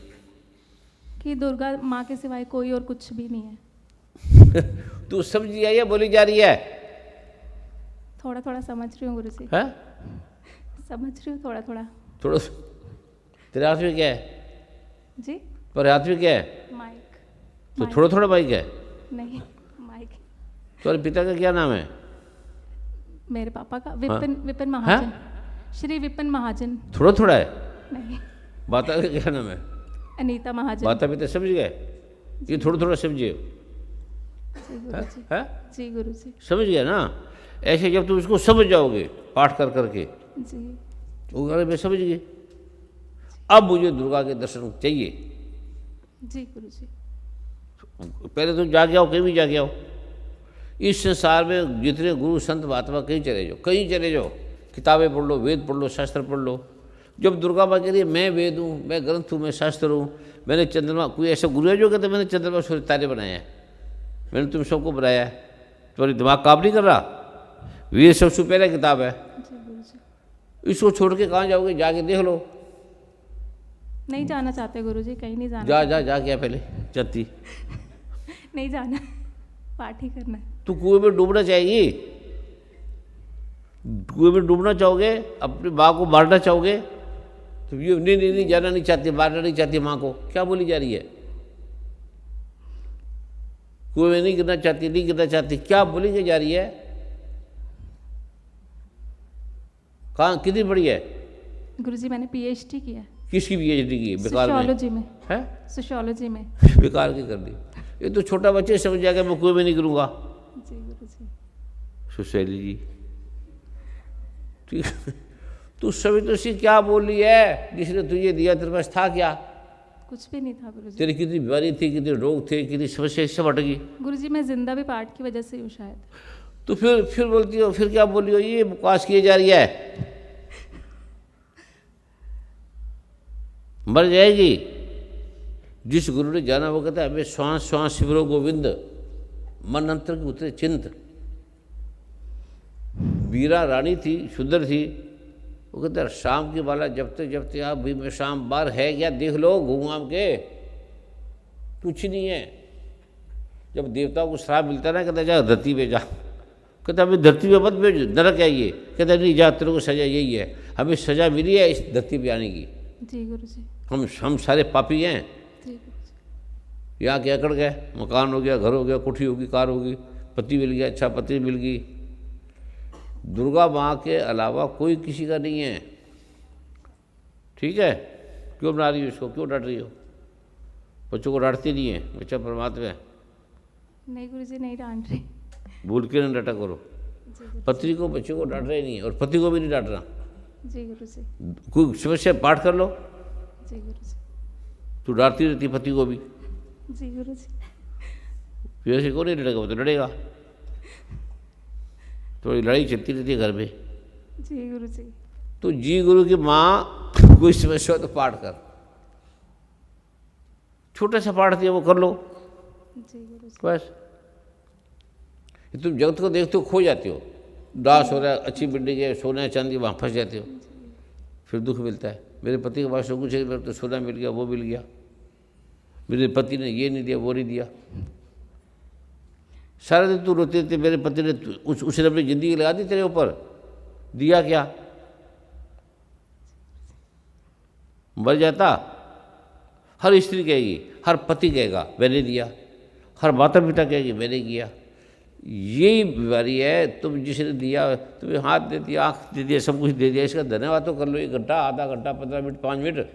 [SPEAKER 9] कि दुर्गा माँ के सिवाय कोई और कुछ भी नहीं है।
[SPEAKER 1] तू समझी है या बोली जा रही है?
[SPEAKER 9] थोड़ा थोड़ा समझ रही हूँ गुरु जी,
[SPEAKER 1] है
[SPEAKER 9] समझ रही हूँ थोड़ा थोड़ा।
[SPEAKER 1] थोड़ा तेरे हाथ में क्या है?
[SPEAKER 9] जी
[SPEAKER 1] पर हाथ में क्या है?
[SPEAKER 9] माइक।
[SPEAKER 1] तो थोड़ा थोड़ा बाइक है।
[SPEAKER 9] नहीं माइक।
[SPEAKER 1] तुम्हारे पिता का क्या नाम है?
[SPEAKER 9] मेरे पापा का विपिन महाजन। श्री विपिन महाजन।
[SPEAKER 1] थोड़ा थोड़ा है।
[SPEAKER 9] नहीं,
[SPEAKER 1] माता का क्या नाम है?
[SPEAKER 9] अनीता महाजन।
[SPEAKER 1] माता पिता समझ गए? ये थोड़ा थोड़ा समझिए।
[SPEAKER 9] जी गुरु जी।
[SPEAKER 1] है
[SPEAKER 9] जी गुरु जी।
[SPEAKER 1] समझ गया ना? ऐसे जब तुम इसको समझ जाओगे पाठ कर करके,
[SPEAKER 9] जी
[SPEAKER 1] तो अरे मैं समझ गई, अब मुझे दुर्गा के दर्शन चाहिए।
[SPEAKER 9] जी गुरु जी।
[SPEAKER 1] पहले तुम जाके आओ, कहीं भी जाके आओ। इस संसार में जितने गुरु संत महात्मा कहीं चले जाओ, कहीं चले जाओ, किताबें पढ़ लो, वेद पढ़ लो, शास्त्र पढ़ लो। जब दुर्गा माँ कह रही है मैं वेद हूँ, मैं ग्रंथ हूँ, मैं शास्त्र हूँ, मैंने चंद्रमा, कोई ऐसा गुरु है जो कहते मैंने चंद्रमा सूर्य तारे बनाए हैं, मैंने तुम सबको बनाया है, तुम्हारी दिमाग काम नहीं कर रहा? ये सबसे पहले किताब है।
[SPEAKER 9] जी गुरु जी।
[SPEAKER 1] इसको छोड़ के कहाँ जाओगे? जाके देख लो।
[SPEAKER 9] नहीं जाना चाहते गुरु जी, कहीं नहीं जाना।
[SPEAKER 1] जा क्या पहले जाती?
[SPEAKER 9] नहीं जाना, पाठ ही करना है।
[SPEAKER 1] तू कुएं में डूबना चाहेगी? कुएं में डूबना चाहोगे? अपनी माँ को मारना चाहोगे? तो ये नहीं जाना नहीं चाहती, मारना नहीं चाहती माँ को, क्या बोली जा रही है? कुएं में नहीं गिरना चाहती, नहीं गिरना चाहती, क्या बोली जा रही है? कहाँ कितनी बड़ी है?
[SPEAKER 9] गुरु जी मैंने पीएचडी किया है।
[SPEAKER 1] किसकी पीएचडी की है? बेकार में
[SPEAKER 9] सोशियोलॉजी में।
[SPEAKER 1] है?
[SPEAKER 9] सोशियोलॉजी में।
[SPEAKER 1] बेकार की कर दी। ये तो छोटा बच्चे समझ जाएगा मैं कुएं में नहीं गिरूंगा।
[SPEAKER 9] जी गुरु जी।
[SPEAKER 1] सुशैली जी ठीक है। तू सभी तो सी क्या बोल रही है? जिसने तुझे दिया तेरे पास था क्या?
[SPEAKER 9] कुछ भी नहीं था गुरु जी।
[SPEAKER 1] तेरी कितनी बीमारी थी, कितने रोग थे, कितनी समस्या, सब हट गई।
[SPEAKER 9] गुरु जी मैं जिंदा भी पाठ की वजह से हूँ शायद।
[SPEAKER 1] तो फिर बोलती हो, फिर क्या बोल रही हो? ये बकवास किए जा रही है, मर जाएगी। जिस गुरु ने जाना वो कहता है हमें श्वास श्वास शिवरो गोविंद, मन अंतर के उतरे चिंत। वीरा रानी थी, सुंदर थी, वो कहता है शाम की बाला जबते आप भी में शाम बार है क्या देख लो घूम घाम के, कुछ नहीं है। जब देवताओं को श्राप मिलता है ना, कहता जा धरती पे जा, कहता अभी धरती पे मत भेज, नरक है ये, कहता नहीं जा, तेरे को सजा यही है, हमें सजा मिली है इस धरती पे आने की।
[SPEAKER 9] जी गुरु जी।
[SPEAKER 1] हम सारे पापी हैं।
[SPEAKER 9] जी गुरु जी।
[SPEAKER 1] यहाँ के अकड़ गए, मकान हो गया, घर हो गया, कोठी होगी, कार होगी, पति मिल गया, अच्छा पति मिल गई। दुर्गा माँ के अलावा कोई किसी का नहीं है। ठीक है? क्यों बना रही हो इसको, क्यों डांट रही हो? बच्चों को डांटती नहीं है, बच्चा परमात्मा है।
[SPEAKER 9] नहीं गुरु जी नहीं डांट रही।
[SPEAKER 1] भूल के नहीं डांटा करो। पत्नी को बच्चे को डांट रहे नहीं, और पति को भी नहीं डांटना।
[SPEAKER 9] जी गुरु जी।
[SPEAKER 1] कोई समस्या पाठ कर लो।
[SPEAKER 9] जी गुरु जी।
[SPEAKER 1] तू डांटती रहती पति को भी।
[SPEAKER 9] जी गुरु जी।
[SPEAKER 1] फिर ऐसे को नहीं लड़ेगा, वो तो लड़ेगा। थोड़ी लड़ाई चलती रहती है घर में।
[SPEAKER 9] जी गुरु जी।
[SPEAKER 1] तो जी गुरु की माँ कोई समस्या हो तो पाठ कर, छोटा सा पाठ दिया वो कर लो
[SPEAKER 9] जी गुरु जी।
[SPEAKER 1] बस। तुम जगत को देखते हो खो जाते हो, दास हो रहा है, अच्छी बिल्डिंग है, सोना चांदी, वहाँ फंस जाते हो, फिर दुख मिलता है। मेरे पति के पास सब कुछ है, मेरे तो सोना मिल गया, वो मिल गया, मेरे पति ने ये नहीं दिया, वो नहीं दिया। सारा दिन तू रोते थे, मेरे पति ने उसने अपनी ज़िंदगी लगा दी तेरे ऊपर, दिया क्या? मर जाता। हर स्त्री कहेगी, हर पति कहेगा मैंने दिया, हर माता पिता कहेगी मैंने किया। यही बीमारी है। तुम जिसने दिया, तुम्हें हाथ दे दिया, आँख दे दिया, सब कुछ दे दिया, इसका धन्यवाद तो कर लो। 1 घंटा, आधा घंटा, 15 मिनट, 5 मिनट,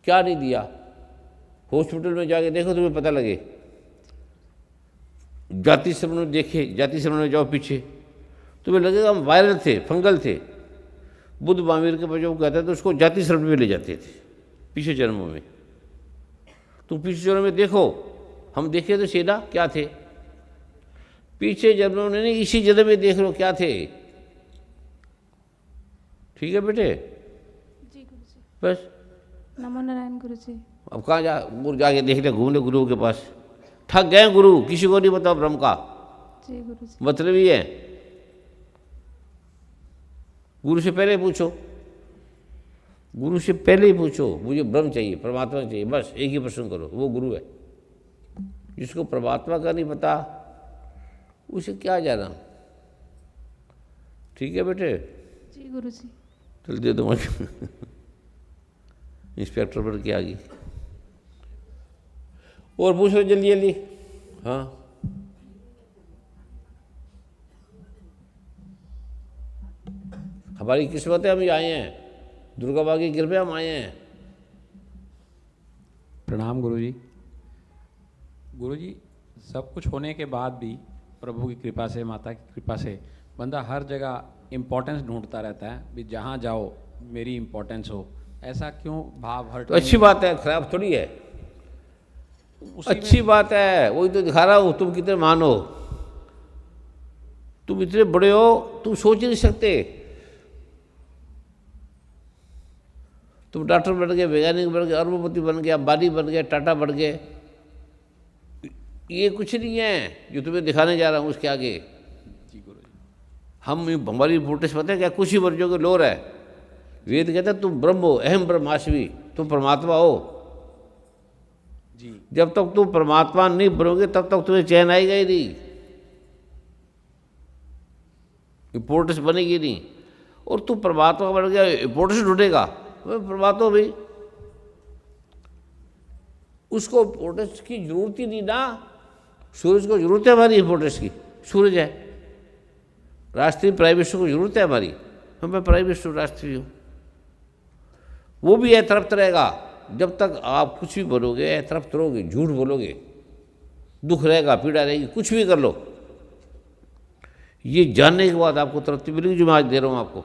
[SPEAKER 1] क्या नहीं दिया? हॉस्पिटल में जाके देखो, तुम्हें पता लगे। जाति श्रमण देखे, जाति श्रमण में जाओ पीछे, तुम्हें लगेगा हम वायरल थे, फंगल थे। बुद्ध महावीर के बच्चों को कहते थे, तो उसको जाति श्रमण में ले जाते थे पीछे जन्मों में। तुम पीछे जन्म में देखो, हम देखे तो सेना क्या थे, पीछे जन्मों में नहीं, इसी जन्म में देख लो क्या थे। ठीक है बेटे?
[SPEAKER 9] जी गुरु जी।
[SPEAKER 1] बस।
[SPEAKER 9] नमो नारायण गुरु जी।
[SPEAKER 1] अब कहाँ जा, गुरु जाके देख ले, घूम ले गुरु के पास। ठग गए गुरु, किसी को नहीं पता ब्रह्म का
[SPEAKER 9] जी गुरु जी।
[SPEAKER 1] मतलब ही है। गुरु से पहले पूछो, गुरु से पहले ही पूछो, मुझे ब्रह्म चाहिए, परमात्मा चाहिए, बस एक ही प्रश्न करो, वो गुरु है। जिसको परमात्मा का नहीं पता उसे क्या जाना। ठीक है बेटे?
[SPEAKER 9] जी गुरुजी।
[SPEAKER 1] चल दे दो मुझे। इंस्पेक्टर बन के आ गई। और पूछ लो जल्दी जल्दी। हाँ, हमारी किस्मत है, हम आए हैं, दुर्गा माँ की कृपा हम आए हैं।
[SPEAKER 10] प्रणाम गुरुजी। गुरुजी, सब कुछ होने के बाद भी प्रभु की कृपा से, माता की कृपा से बंदा हर जगह इम्पोर्टेंस ढूंढता रहता है, भी जहाँ जाओ मेरी इम्पोर्टेंस हो। ऐसा क्यों भाव हर
[SPEAKER 1] तो अच्छी बात है, खराब थोड़ी है, अच्छी बात है। वही तो दिखा रहा हूँ, तुम कितने महान हो, तुम इतने बड़े हो, तुम सोच ही नहीं सकते। तुम डॉक्टर बन गए, वैज्ञानिक बन गए, अरबपति बन गए, अंबानी बन गए, टाटा बन गए। ये कुछ नहीं है जो तुम्हें दिखाने जा रहा हूँ उसके आगे। हम हमारी इंपोर्टेंस पता है क्या? कुछ ही वर्जों के लोर है। वेद कहता है तुम ब्रह्म हो, अहम ब्रह्मास्मि, तुम परमात्मा हो जी। जब तक तुम परमात्मा नहीं बनोगे तब तक तुम्हें चैन आएगा ही नहीं, इंपोर्टेंस बनेगी नहीं। और तू परमात्मा बन गया, इंपोर्टेंस ढूंढेगा, परमात्मा भी उसको इंपोर्टेंस की जरूरत ही नहीं ना। सूरज को जरूरत है हमारी इंपोर्टेंस की, सूरज है। राष्ट्रीय प्राइम मिनिस्टर को जरूरत है हमारी, मैं प्राइम मिनिस्टर राष्ट्रीय हूँ। वो भी तड़पता रहेगा जब तक आप कुछ भी बोलोगे, तड़पते रहोगे, झूठ बोलोगे, दुख रहेगा, पीड़ा रहेगी, कुछ भी कर लो। ये जानने के बाद आपको तृप्ति मिलेगी जो मैं आज दे रहा हूँ आपको।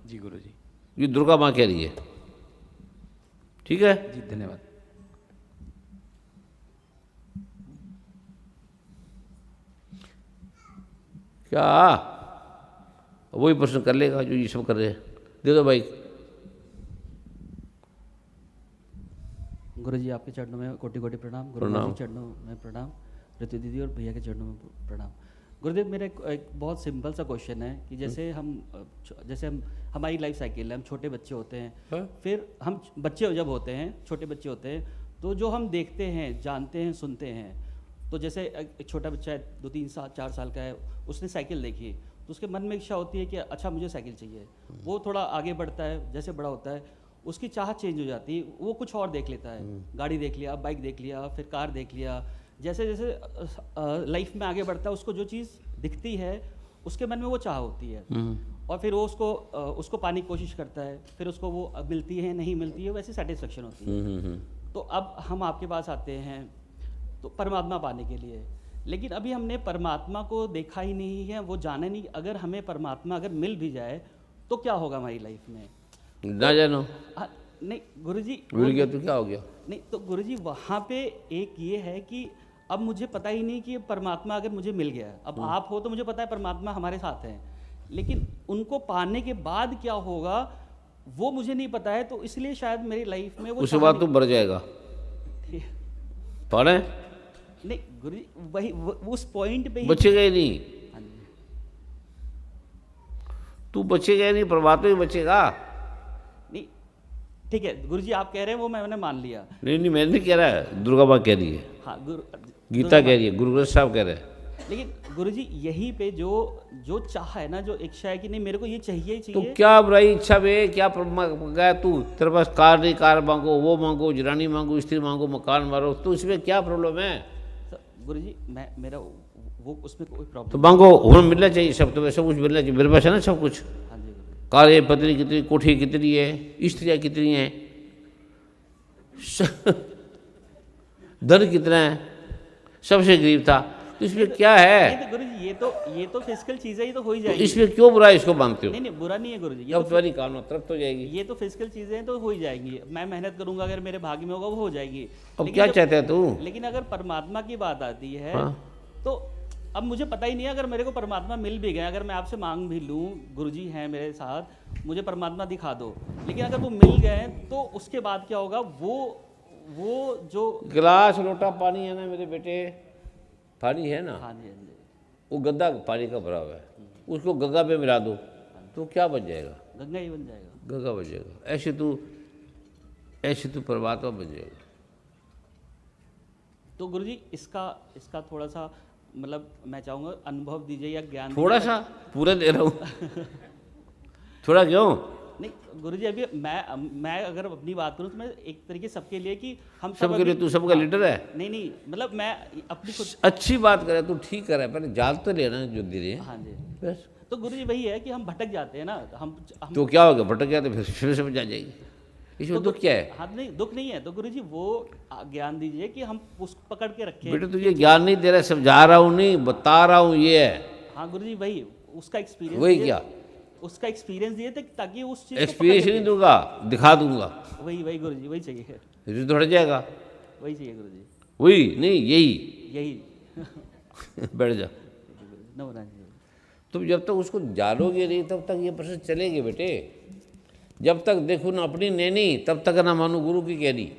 [SPEAKER 10] जी गुरुजी।
[SPEAKER 1] ये दुर्गा माँ कह रही है। ठीक है
[SPEAKER 10] जी, धन्यवाद।
[SPEAKER 1] क्या वही प्रश्न कर लेगा जो ये सब कर रहे हैं? दे दो भाई।
[SPEAKER 11] गुरुजी आपके चरणों में कोटि कोटि प्रणाम। गुरु
[SPEAKER 1] प्रणाम।
[SPEAKER 11] जी चरणों में प्रणाम। ऋतु दीदी और भैया के चरणों में प्रणाम। गुरुदेव, मेरा एक बहुत सिंपल सा क्वेश्चन है कि जैसे हम हमारी लाइफ साइकिल है, हम छोटे बच्चे होते हैं, फिर हम बच्चे जब होते हैं, छोटे बच्चे होते हैं, तो जो हम देखते हैं, जानते हैं, सुनते हैं, तो जैसे एक छोटा बच्चा है 2-3 साल 4 साल का है, उसने साइकिल देखी तो उसके मन में इच्छा होती है कि अच्छा मुझे साइकिल चाहिए। वो थोड़ा आगे बढ़ता है, जैसे बड़ा होता है उसकी चाह चेंज हो जाती है, वो कुछ और देख लेता है, गाड़ी देख लिया, बाइक देख लिया, फिर कार देख लिया। जैसे जैसे लाइफ में आगे बढ़ता है उसको जो चीज़ दिखती है उसके मन में वो चाह होती है, और फिर वो उसको पाने की कोशिश करता है, फिर उसको वो मिलती है, नहीं मिलती है, वैसे सेटिस्फेक्शन होती है। तो अब हम आपके पास आते हैं तो परमात्मा पाने के लिए, लेकिन अभी हमने परमात्मा को देखा ही नहीं है, वो जाने नहीं। अगर हमें परमात्मा अगर मिल भी जाए तो क्या होगा हमारी लाइफ में?
[SPEAKER 1] ना जानो।
[SPEAKER 11] नहीं गुरुजी,
[SPEAKER 1] मिल गया तो क्या हो गया?
[SPEAKER 11] नहीं तो गुरुजी वहाँ पे एक ये है कि अब मुझे पता ही नहीं कि परमात्मा अगर मुझे मिल गया, अब आप हो तो मुझे पता है परमात्मा हमारे साथ हैं, लेकिन उनको पाने के बाद क्या होगा वो मुझे नहीं पता है। तो इसलिए शायद मेरी लाइफ में वो
[SPEAKER 1] उसके बाद तू बढ़ जाएगा। पढ़े
[SPEAKER 11] नहीं गुरुजी, वही उस पॉइंट पे
[SPEAKER 1] बचेगा ही नहीं, तू बचेगा ही नहीं, परमात्मा ही बचेगा।
[SPEAKER 11] नहीं ठीक है गुरुजी, आप कह रहे हैं वो मैंने मान लिया।
[SPEAKER 1] नहीं मैं नहीं कह रहा, दुर्गा माँ कह रही है,
[SPEAKER 11] हाँ
[SPEAKER 1] गीता कह रही है, गुरु ग्रंथ साहब कह रहे हैं।
[SPEAKER 11] लेकिन गुरुजी यहीं पे जो चाह है ना, जो इच्छा है कि नहीं मेरे को ये चाहिए ही चाहिए।
[SPEAKER 1] तो क्या बुराई इच्छा में क्या गया तू? तेरे पास कार नहीं, कार मांगो, वो मांगो, जरानी मांगो, स्त्री मांगो, मकान मारो, तो इसमें क्या प्रॉब्लम है?
[SPEAKER 11] गुरुजी मेरा वो उसमें कोई प्रॉब्लम
[SPEAKER 1] तो मांगो, होना मिलना चाहिए सब, तो सब कुछ मिलना चाहिए। मेरे पास है ना सब कुछ, कारें पत्नी कितनी, कोठी कितनी है, स्त्रियाँ कितनी हैं, धन कितना है, सबसे गरीब था, तो इसमें क्या है?
[SPEAKER 11] गुरुजी ये तो फिजिकल चीजें ही तो हो ही जाएगी,
[SPEAKER 1] तो इसमें क्यों बुरा इसको मानते हो?
[SPEAKER 11] नहीं बुरा नहीं है गुरुजी,
[SPEAKER 1] जब तुम्हारी कानून तरफ तो जाएगी,
[SPEAKER 11] ये तो फिजिकल चीजें तो हो ही जाएंगी। मैं मेहनत करूंगा, अगर मेरे भाग्य में होगा वो हो जाएगी।
[SPEAKER 1] अब क्या चाहता है तू?
[SPEAKER 11] लेकिन अगर परमात्मा की बात आती है तो अब मुझे पता ही नहीं है, अगर मेरे को परमात्मा मिल भी गया, अगर मैं आपसे मांग भी लूँ, गुरुजी हैं मेरे साथ, मुझे परमात्मा दिखा दो, लेकिन अगर वो मिल गए तो उसके बाद क्या होगा? वो जो
[SPEAKER 1] गिलास लोटा पानी है ना मेरे बेटे, पानी है ना,
[SPEAKER 11] हाँ जी,
[SPEAKER 1] वो गद्दा पानी का भरा हुआ है, उसको गंगा पे मिला दो, तो क्या बन जाएगा?
[SPEAKER 11] गंगा ही बन जाएगा।
[SPEAKER 1] गंगा बन जाएगा। ऐसे तू परमात्मा बन जाएगा।
[SPEAKER 11] तो गुरुजी इसका थोड़ा सा मतलब मैं चाहूँगा अनुभव दीजिए या ज्ञान
[SPEAKER 1] थोड़ा
[SPEAKER 11] दीजिए।
[SPEAKER 1] सा पूरा दे रहा हूँ। थोड़ा क्यों?
[SPEAKER 11] नहीं गुरुजी, अभी मैं अगर अपनी बात करूँ तो मैं एक तरीके सबके लिए कि हम
[SPEAKER 1] सबके लिए तू सबका लीडर है।
[SPEAKER 11] नहीं मतलब मैं अपनी खुद
[SPEAKER 1] अच्छी बात करे तू, ठीक करे, पहले जान तो लेना जो दे रहे हैं।
[SPEAKER 11] हाँ जी।
[SPEAKER 1] बस
[SPEAKER 11] तो गुरुजी वही है कि हम भटक जाते हैं ना, हम
[SPEAKER 1] तो क्या हो गया? भटक गया तो फिर समझ आ जाएगी। इसमें दुख क्या है?
[SPEAKER 11] हाँ नहीं, दुख नहीं है। तो गुरुजी वो ज्ञान दीजिए कि हम उसको पकड़ के रखें।
[SPEAKER 1] बेटा तुझे ज्ञान नहीं दे रहा, समझा रहा हूँ, नहीं बता रहा हूँ। ये है।
[SPEAKER 11] हाँ गुरुजी वही उसका एक्सपीरियंस।
[SPEAKER 1] वही क्या?
[SPEAKER 11] उसका एक्सपीरियंस दिए थे ताकि उस चीज
[SPEAKER 1] एक्सपीरियंस नहीं दूंगा, दिखा दूंगा।
[SPEAKER 11] वही गुरुजी वही चाहिए।
[SPEAKER 1] फिर तो हट जाएगा।
[SPEAKER 11] वही चाहिए गुरुजी।
[SPEAKER 1] वही नहीं, यही बैठ जा। तुम जब तक उसको जानोगे नहीं तब तक ये प्रश्न चलेंगे बेटे। जब तक देखो ना अपनी नैनी तब तक ना मानो गुरु की कहनी।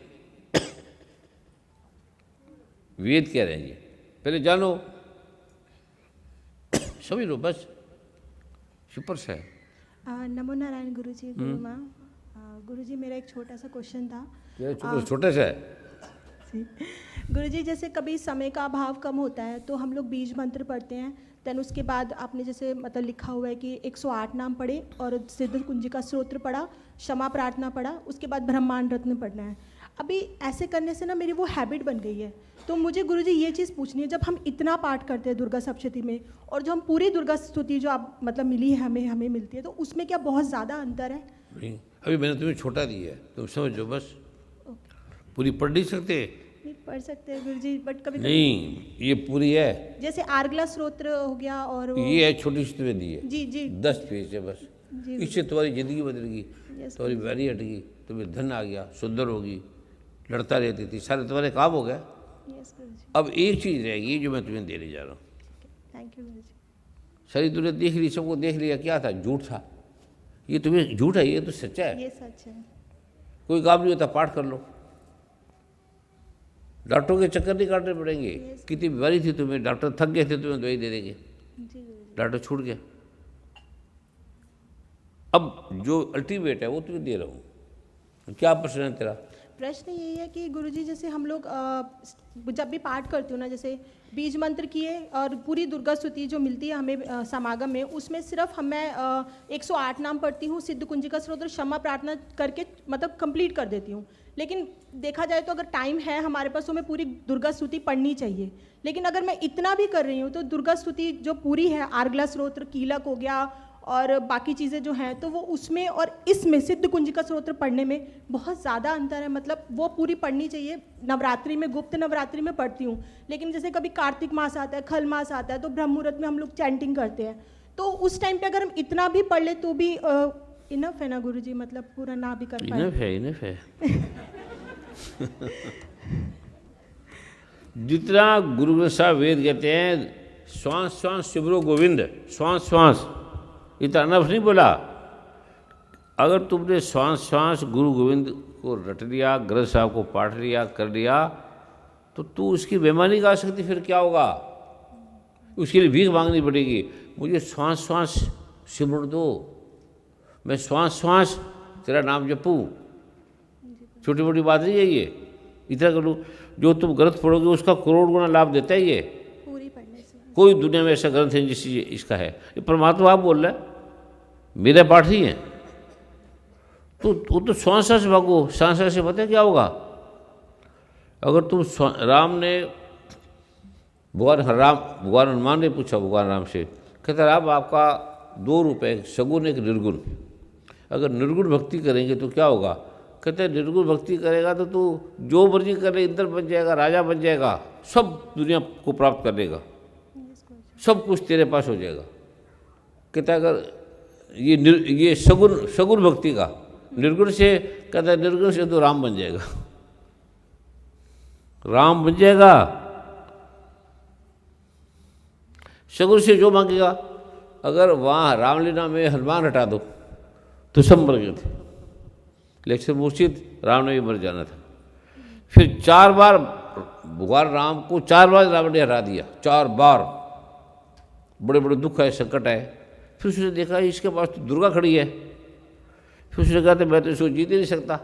[SPEAKER 1] वेद कह रहे हैं ये, पहले जानो, समझ लो बस। सुपर से
[SPEAKER 12] नमो नारायण गुरुजी। गुरु माँ, गुरुजी मेरा एक छोटा सा क्वेश्चन था।
[SPEAKER 1] छोटा सा है
[SPEAKER 12] गुरुजी, जैसे कभी समय का अभाव कम होता है तो हम लोग बीज मंत्र पढ़ते हैं, देन उसके बाद आपने जैसे मतलब लिखा हुआ है कि 108 नाम पढ़े और सिद्ध कुंजिका स्तोत्र पढ़ा, क्षमा प्रार्थना पढ़ा, उसके बाद ब्रह्मांड रत्न पढ़ना है। अभी ऐसे करने से ना मेरी वो हैबिट बन गई है। तो मुझे गुरुजी ये चीज़ पूछनी है, जब हम इतना पाठ करते हैं दुर्गा सप्तशती में और जो हम पूरी दुर्गा स्तुति जो आप मतलब मिली है हमें मिलती है, तो उसमें क्या बहुत ज़्यादा अंतर है?
[SPEAKER 1] नहीं, अभी मैंने तुम्हें छोटा दिया है, तुम समझो बस। पूरी पढ़ नहीं सकते?
[SPEAKER 12] नहीं पढ़ सकते हैं गुरुजी, बट कभी
[SPEAKER 1] नहीं, ये पूरी है।
[SPEAKER 12] जैसे आर्गला स्तोत्र हो गया और वो
[SPEAKER 1] ये है छोटी सी तुम्हें दी है।
[SPEAKER 12] जी
[SPEAKER 1] 10 पेज है बस। इससे तुम्हारी जिंदगी बदल गई, तुम्हारी बीमारी हट गई, तुम्हें धन आ गया, सुंदर होगी, लड़ता रहती थी, सारे तुम्हारे काम हो गए। अब एक चीज़ रहेगी जो मैं तुम्हें देने जा रहा हूँ।
[SPEAKER 12] थैंक यू गुरुजी।
[SPEAKER 1] सारी दुनिया देख ली, सबको देख लिया, क्या था? झूठ था। ये तुम्हें झूठ है, ये तो सच्चा है।
[SPEAKER 12] ये सच है।
[SPEAKER 1] कोई काम नहीं होता, पाठ कर लो। डॉक्टरों के चक्कर नहीं काटने पड़ेंगे। कितनी बीमारी थी तुम्हें, डॉक्टर थक गए थे, तुम्हें दवाई दे देंगे, डॉक्टर छूट गया। अब जो अल्टीमेट है वो तुम्हें दे रहा हूँ। क्या प्रश्न है तेरा?
[SPEAKER 12] प्रश्न यही है कि गुरुजी जैसे हम लोग जब भी पाठ करते हो ना, जैसे बीज मंत्र किए और पूरी दुर्गा स्तुति जो मिलती है हमें समागम में, उसमें सिर्फ मैं 108 नाम पढ़ती हूँ, सिद्ध कुंजिका स्तोत्र, क्षमा प्रार्थना करके मतलब कंप्लीट कर देती हूँ। लेकिन देखा जाए तो अगर टाइम है हमारे पास तो हमें पूरी दुर्गा स्तुति पढ़नी चाहिए। लेकिन अगर मैं इतना भी कर रही हूँ तो दुर्गा स्तुति जो पूरी है, आर्गला स्तोत्र, कीलक हो गया और बाकी चीज़ें जो हैं, तो वो उसमें और इसमें सिद्ध कुंजिका स्तोत्र पढ़ने में बहुत ज़्यादा अंतर है। मतलब वो पूरी पढ़नी चाहिए। नवरात्रि में, गुप्त नवरात्रि में पढ़ती हूँ, लेकिन जैसे कभी कार्तिक मास आता है, खल मास आता है, तो ब्रह्म मुहूर्त में हम लोग चैंटिंग करते हैं, तो उस टाइम पे अगर हम इतना भी पढ़ ले तो भी इनफ है ना गुरुजी? मतलब पूरा ना भी कर पाए?
[SPEAKER 1] इनफ है जितना गुरु ग्रंथ साहब वेद कहते हैं, श्वास श्वास शिवरो गोविंद, श्वास श्वास, इतना अनफ नहीं बोला। अगर तुमने श्वास श्वास गुरु गोविंद को रट लिया, ग्रंथ साहब को पाठ लिया, कर लिया, तो तू उसकी बेईमानी गा सकती, फिर क्या होगा? उसके लिए भीख मांगनी पड़ेगी। मुझे श्वास श्वास सिमरण दो, मैं श्वास श्वास तेरा नाम जपूँ। छोटी मोटी बात नहीं है ये, इतना करूँ। जो तुम ग्रंथ पढ़ोगे उसका करोड़ गुना लाभ देता है ये।
[SPEAKER 12] पूरी पढ़ने से
[SPEAKER 1] कोई दुनिया में ऐसा ग्रंथ है जिस इसका है। ये परमात्मा आप बोल रहा है, मेरे पाठ ही है। तो वो तो श्वास से भागो, सांस से पता है क्या होगा? अगर तुम राम ने भगवान हनुमान ने पूछा भगवान राम से, कहता राम आपका 2 रुपये, सगुन एक निर्गुण, अगर निर्गुण भक्ति करेंगे तो क्या होगा? कहते हैं निर्गुण भक्ति करेगा तो तू जो मर्जी करे, इंद्र बन जाएगा, राजा बन जाएगा, सब दुनिया को प्राप्त कर लेगा, सब कुछ तेरे पास हो जाएगा। कहता अगर ये सगुन भक्ति का, निर्गुण से कहता है निर्गुण से तो राम बन जाएगा, राम बन जाएगा। सगुन से जो मांगेगा, अगर वहाँ रामलीला में हनुमान हटा दो तो सब मर गए थे, लेकिन मूर्छित राम ने भी मर जाना था। फिर 4 बार भगवान राम को 4 बार रावण ने हरा दिया, 4 बार। बड़े बड़े दुख आए, संकट आए, फिर उसने देखा इसके पास तो दुर्गा खड़ी है। फिर उसने कहा तो मैं तो इसको जीत ही नहीं सकता।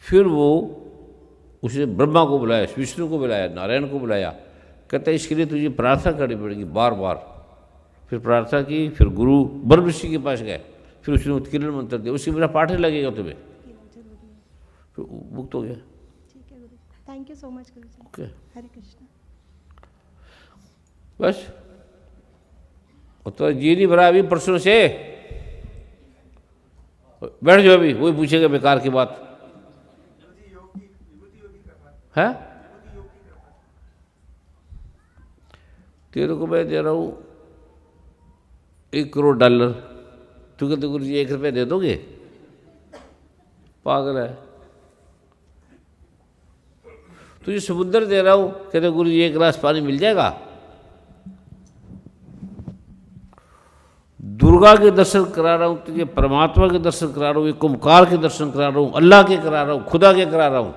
[SPEAKER 1] फिर वो उसने ब्रह्मा को बुलाया, विष्णु को बुलाया, नारायण को बुलाया। कहता है इसके लिए तुझे प्रार्थना करनी पड़ेगी बार बार। फिर प्रार्थना की, फिर गुरु ब्रह्म ऋषि के पास गए, फिर उसने उत्कीर्ण मंत्र दिया, उससे मेरा पाठ ही लगेगा तुम्हें, फिर मुक्त हो गया।
[SPEAKER 12] ठीक है गुरु, thank you so much Guru ji.
[SPEAKER 1] Okay,
[SPEAKER 12] हरे कृष्ण।
[SPEAKER 1] बस तो जी नहीं भरा अभी परसों से, बैठ जाओ अभी, वही पूछेगा बेकार की बात है। तेरे को मैं दे रहा हूँ $1 करोड़, तू कहते गुरु जी ₹1 दे दोगे? पागल है। तुझे समुद्र दे रहा हूँ, कहते गुरु जी 1 गिलास पानी मिल जाएगा? दुर्गा के दर्शन करा रहा हूँ तुझे, परमात्मा के दर्शन करा रहा हूँ, एक ओंकार के दर्शन करा रहा हूँ, अल्लाह के करा रहा हूँ, खुदा के करा रहा हूँ।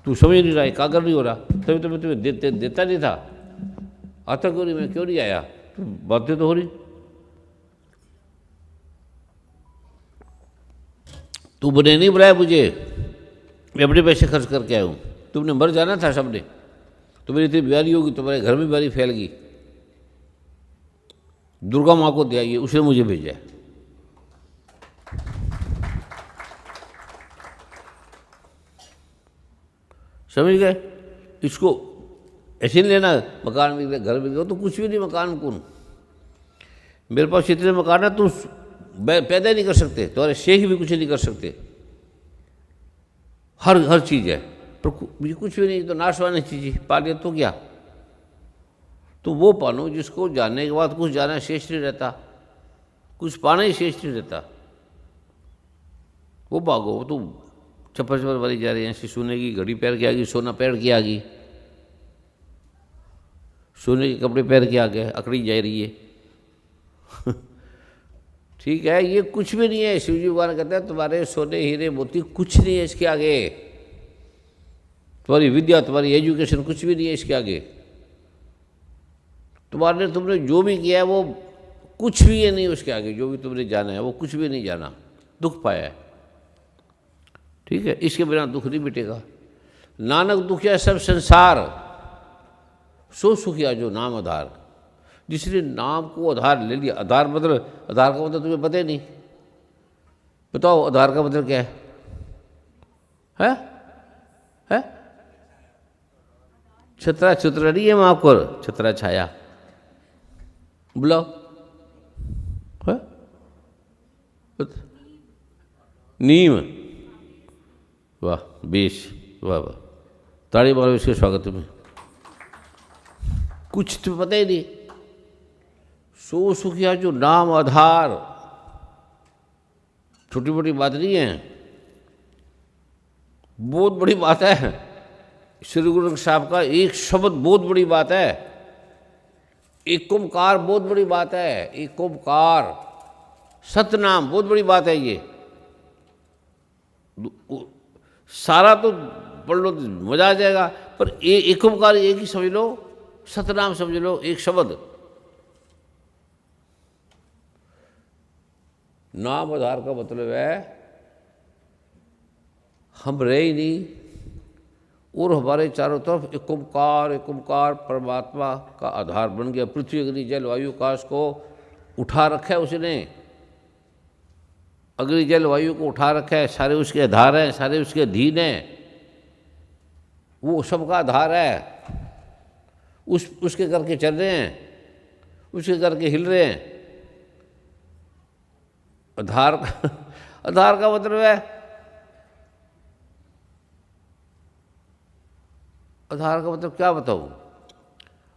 [SPEAKER 1] तू समझ नहीं रहा, एकाग्र नहीं हो रहा, तभी तो मैं तुम्हें देता नहीं था। आता क्यों नहीं, मैं क्यों नहीं आया? तो बातें तो हो रही। तू बने नहीं बुलाया मुझे, मैं अपने पैसे खर्च करके आया हूँ। तुमने मर जाना था सबने, तुम्हारी इतनी बीमारी होगी, तुम्हारे घर में बीमारी फैल गई। दुर्गा माँ को दे आइए, उसने मुझे भेजा है। समझ गए? इसको ऐसे नहीं लेना मकान मिल गया, घर मिल गया, तो कुछ भी नहीं। मकान कौन, मेरे पास इतने मकान है, तुम पैदा ही नहीं कर सकते, तुम्हारे शेख भी कुछ नहीं कर सकते। हर चीज़ है, पर मुझे कुछ भी नहीं, तो नाशवान चीज़ पालिए तो क्या? तो वो पालो जिसको जानने के बाद कुछ जाना शेष नहीं रहता, कुछ पाना ही शेष नहीं रहता। वो भागो, वो तो चप्पल वाली जा रही है, ऐसी सोने की घड़ी पहन के आ गई, सोना पहन के आ गई, सोने के कपड़े पहन के आ गए, अकड़ी जा रही है। ठीक है, ये कुछ भी नहीं है। शिवजी भगवान कहते हैं तुम्हारे सोने हीरे मोती कुछ नहीं है इसके आगे, तुम्हारी विद्या, तुम्हारी एजुकेशन कुछ भी नहीं है इसके आगे। तुमने जो भी किया है वो कुछ भी है नहीं उसके आगे। जो भी तुमने जाना है वो कुछ भी नहीं जाना, दुख पाया है। ठीक है, इसके बिना दुख नहीं मिटेगा। नानक दुखिया सब संसार, सो सुखिया जो नाम आधार। जिसने नाम को आधार ले लिया, आधार का मतलब तुम्हें पता ही नहीं। बताओ आधार का मतलब क्या है? है? छतरा नहीं है वहाँ पर, छतरा छाया। बुलाओ, है? नीम। वाह, बेश, वाह वाह, ताड़ी मारो इसके स्वागत में। कुछ तो पता ही नहीं। सो सुखिया जो नाम आधार, छोटी मोटी बात नहीं है, बहुत बड़ी बात है। श्री गुरु साहब का एक शब्द बहुत बड़ी बात है। एक ओंकार बहुत बड़ी बात है। एक ओंकार सतनाम बहुत बड़ी बात है। ये सारा तो पढ़ लो तो मजा आ जाएगा, पर एक ओंकार एक ही समझ लो, सतनाम समझ लो, एक शब्द। नाम आधार का मतलब है हम रहे ही नहीं, और हमारे चारों तरफ एक ओंकार परमात्मा का आधार बन गया। पृथ्वी अग्नि जल वायु आकाश को उठा रखा है उसने, अग्नि जल वायु को उठा रखा है, सारे उसके आधार हैं, सारे उसके अधीन हैं, वो सबका आधार है। उसके करके चल रहे हैं, उसके करके हिल रहे हैं। आधार का मतलब है, आधार का मतलब क्या बताऊं?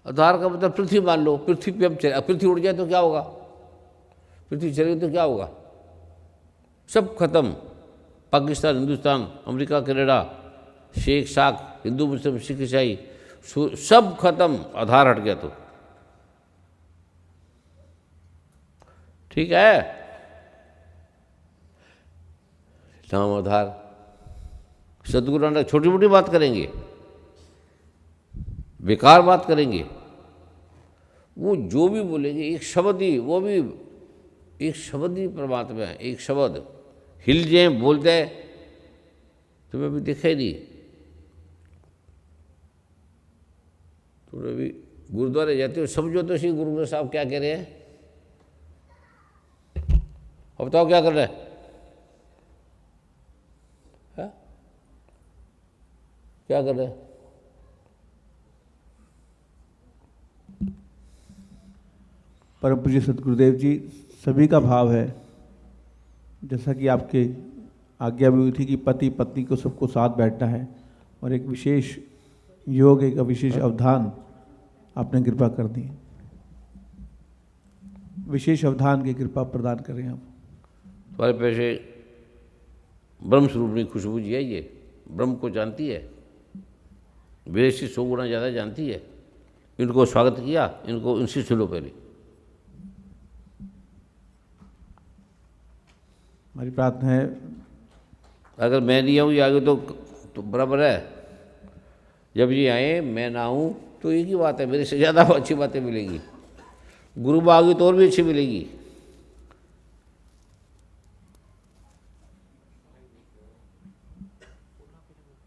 [SPEAKER 1] आधार का मतलब पृथ्वी मान लो, पृथ्वी पे हम चले, पृथ्वी उड़ जाए तो क्या होगा? पृथ्वी चलेगी तो क्या होगा? सब खत्म। पाकिस्तान, हिंदुस्तान, अमेरिका, कनाडा, शेख साख, हिंदू मुस्लिम सिख ईसाई, सब खत्म। आधार हट गया तो ठीक है। नाम आधार, सदगुरु नानक छोटी मोटी बात करेंगे, बेकार बात करेंगे, वो जो भी बोलेंगे एक शब्द ही, वो भी एक शब्द ही परमात्मा है, एक शब्द हिल जाए बोल जाए, तुम्हें अभी दिखा ही नहीं। तुमने अभी गुरुद्वारे जाते हो, समझो तो श्री गुरु ग्रंथ साहब क्या कह रहे हैं। अब बताओ क्या कर रहे हैं? क्या कर रहे हैं?
[SPEAKER 3] परम पूज्य सतगुरुदेव जी, सभी का भाव है, जैसा कि आपके आज्ञा भी हुई थी कि पति पत्नी को सबको साथ बैठना है, और एक विशेष योग, एक विशेष अवधान आपने कृपा कर दी। विशेष अवधान की कृपा प्रदान करें आप।
[SPEAKER 1] तुम्हारे पैसे ब्रह्म स्वरूपनी खुशबू जी है, ये ब्रह्म को जानती है, मेरे से 100 गुना ज़्यादा जानती है। इनको स्वागत किया, इनको इनसे सुनो पहले।
[SPEAKER 3] हमारी प्रार्थना है,
[SPEAKER 1] अगर मैं नहीं आऊँ ये आगे तो बराबर है। जब ये आए मैं ना आऊँ तो एक ही बात है, मेरे से ज़्यादा अच्छी बातें मिलेगी। गुरु बागी तो और भी अच्छी मिलेगी।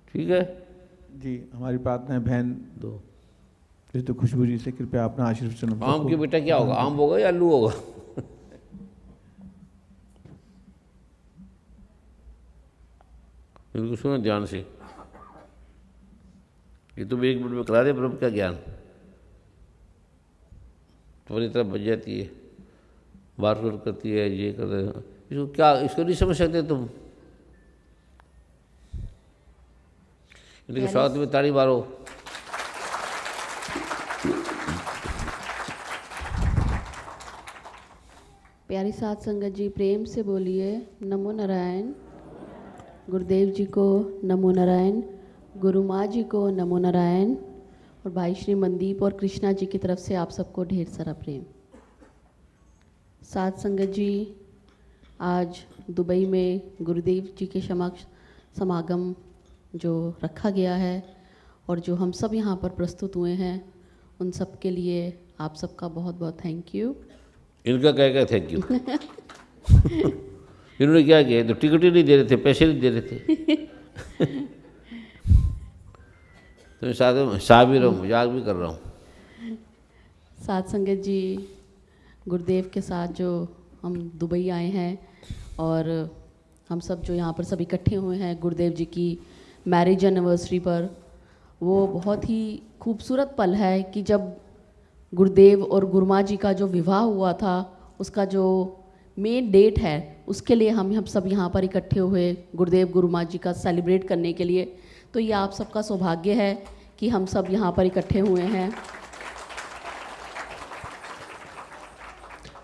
[SPEAKER 1] ठीक है
[SPEAKER 3] जी। हमारी प्रार्थना है बहन दो तो खुशबू जी से कृपया अपना आशीर्वाद।
[SPEAKER 1] आम की बेटा क्या होगा, आम होगा या आलू होगा? इनको सुनो ध्यान से, ये तुम 1 मिनट में करा दे ब्रह्म का ज्ञान, तुम्हारी तरफ बच जाती है, बार बार करती है, ये कर रहे। इसको क्या, इसको नहीं समझ सकते तुम? इनके स्वागत में ताली मारो।
[SPEAKER 13] प्यारी साध संगत जी, प्रेम से बोलिए नमो नारायण। गुरुदेव जी को नमो नारायण, गुरु माँ जी को नमो नारायण, और भाई श्री मनदीप और कृष्णा जी की तरफ से आप सबको ढेर सारा प्रेम। साध संगत जी, आज दुबई में गुरुदेव जी के समक्ष समागम जो रखा गया है और जो हम सब यहाँ पर प्रस्तुत हुए हैं, उन सब के लिए आप सबका बहुत बहुत थैंक यू।
[SPEAKER 1] इनका क्या थैंक यू? इन्होंने क्या किया? तो टिकट ही नहीं दे रहे थे, पैसे नहीं दे रहे थे। तो साथ भी रहूँ, मजाक भी कर रहा हूँ।
[SPEAKER 13] साध संगत जी, गुरुदेव के साथ जो हम दुबई आए हैं और हम सब जो यहाँ पर सब इकट्ठे हुए हैं गुरुदेव जी की मैरिज एनिवर्सरी पर, वो बहुत ही खूबसूरत पल है कि जब गुरुदेव और गुरुमा जी का जो विवाह हुआ था, उसका जो मेन डेट है, उसके लिए हम सब यहाँ पर इकट्ठे हुए गुरुदेव गुरुमा जी का सेलिब्रेट करने के लिए। तो ये आप सबका सौभाग्य है कि हम सब यहाँ पर इकट्ठे हुए हैं।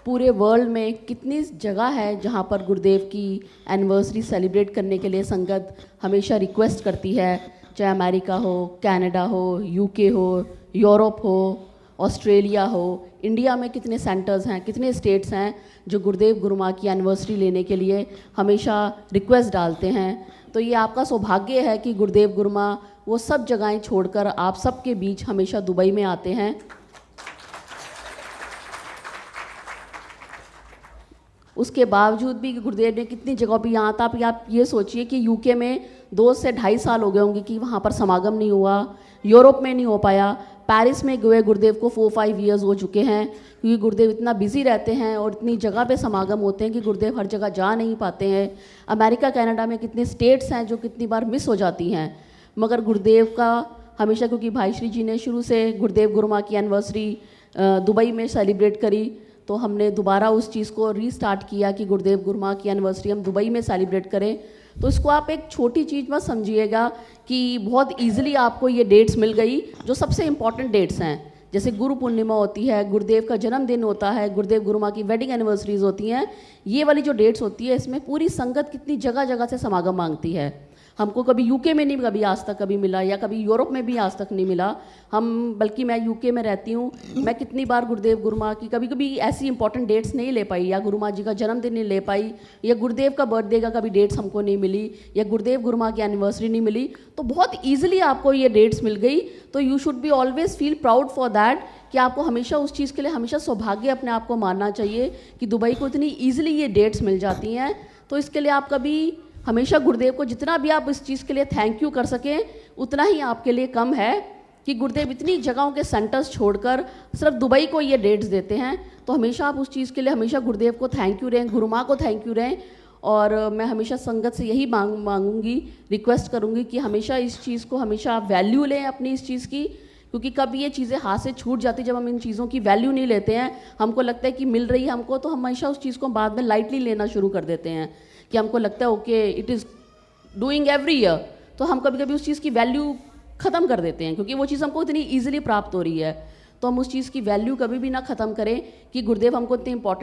[SPEAKER 13] पूरे वर्ल्ड में कितनी जगह है जहाँ पर गुरुदेव की एनिवर्सरी सेलिब्रेट करने के लिए संगत हमेशा रिक्वेस्ट करती है, चाहे अमेरिका हो, कनाडा हो, यूके हो, यूरोप हो, ऑस्ट्रेलिया हो, इंडिया में कितने सेंटर्स हैं, कितने स्टेट्स हैं जो गुरुदेव गुरुमा की एनिवर्सरी लेने के लिए हमेशा रिक्वेस्ट डालते हैं। तो ये आपका सौभाग्य है कि गुरुदेव गुरुमा वो सब जगहें छोड़कर आप सबके बीच हमेशा दुबई में आते हैं। उसके बावजूद भी गुरुदेव ने कितनी जगहों पर, यहाँ तक आप ये सोचिए कि यूके में 2 से ढाई साल हो गए होंगे कि वहाँ पर समागम नहीं हुआ, यूरोप में नहीं हो पाया, पेरिस में गए गुरुदेव को 4-5 ईयर्स हो चुके हैं, क्योंकि गुरुदेव इतना बिजी रहते हैं और इतनी जगह पे समागम होते हैं कि गुरुदेव हर जगह जा नहीं पाते हैं। अमेरिका कनाडा में कितने स्टेट्स हैं जो कितनी बार मिस हो जाती हैं, मगर गुरुदेव का हमेशा, क्योंकि भाई श्री जी ने शुरू से गुरुदेव गुरुमा की एनिवर्सरी दुबई में सेलिब्रेट करी, तो हमने दोबारा उस चीज़ को रीस्टार्ट किया कि गुरुदेव गुरुमा की एनिवर्सरी हम दुबई में सेलिब्रेट करें। तो इसको आप एक छोटी चीज़ मत समझिएगा कि बहुत इजीली आपको ये डेट्स मिल गई, जो सबसे इम्पॉर्टेंट डेट्स हैं, जैसे गुरु पूर्णिमा होती है, गुरुदेव का जन्मदिन होता है, गुरुदेव गुरुमा की वेडिंग एनिवर्सरीज होती हैं। ये वाली जो डेट्स होती है, इसमें पूरी संगत कितनी जगह जगह से समागम मांगती है। हमको कभी यूके में नहीं कभी आज तक कभी मिला, या कभी यूरोप में भी आज तक नहीं मिला। बल्कि मैं यूके में रहती हूँ, मैं कितनी बार गुरुदेव गुरु माँ की कभी कभी ऐसी इंपॉर्टेंट डेट्स नहीं ले पाई, या गुरु माँ जी का जन्मदिन नहीं ले पाई, या गुरुदेव का बर्थडे का कभी डेट्स हमको नहीं मिली, या गुरुदेव गुरु माँ की एनिवर्सरी नहीं मिली, तो बहुत ईजिली आपको ये डेट्स मिल गई। तो you should be always feel proud for that, कि आपको हमेशा उस चीज़ के लिए हमेशा सौभाग्य अपने आप को मानना चाहिए कि दुबई को इतनी ईजिली ये डेट्स मिल जाती हैं। तो इसके लिए आप कभी हमेशा गुरुदेव को जितना भी आप इस चीज़ के लिए थैंक यू कर सकें उतना ही आपके लिए कम है, कि गुरुदेव इतनी जगहों के सेंटर्स छोड़कर सिर्फ दुबई को ये डेट्स देते हैं। तो हमेशा आप उस चीज़ के लिए हमेशा गुरुदेव को थैंक यू रहें, गुरु माँ को थैंक यू रहें। और मैं हमेशा संगत से यही मांगूंगी, रिक्वेस्ट करूंगी कि हमेशा इस चीज़ को हमेशा आप वैल्यू लें अपनी इस चीज़ की, क्योंकि कभी ये चीज़ें हाथ से छूट जाती, जब हम इन चीज़ों की वैल्यू नहीं लेते हैं, हमको लगता है कि मिल रही है हमको, तो हम हमेशा उस चीज़ को बाद में लाइटली लेना शुरू कर देते हैं, कि हमको लगता है okay it is doing every year, तो हम कभी कभी उस चीज़ की वैल्यू ख़त्म कर देते हैं, क्योंकि वो चीज़ हमको इतनी ईजिली प्राप्त हो रही है। तो हम उस चीज़ की वैल्यू कभी भी ना ख़त्म करें कि गुरुदेव हमको इतने इंपॉर्टेंट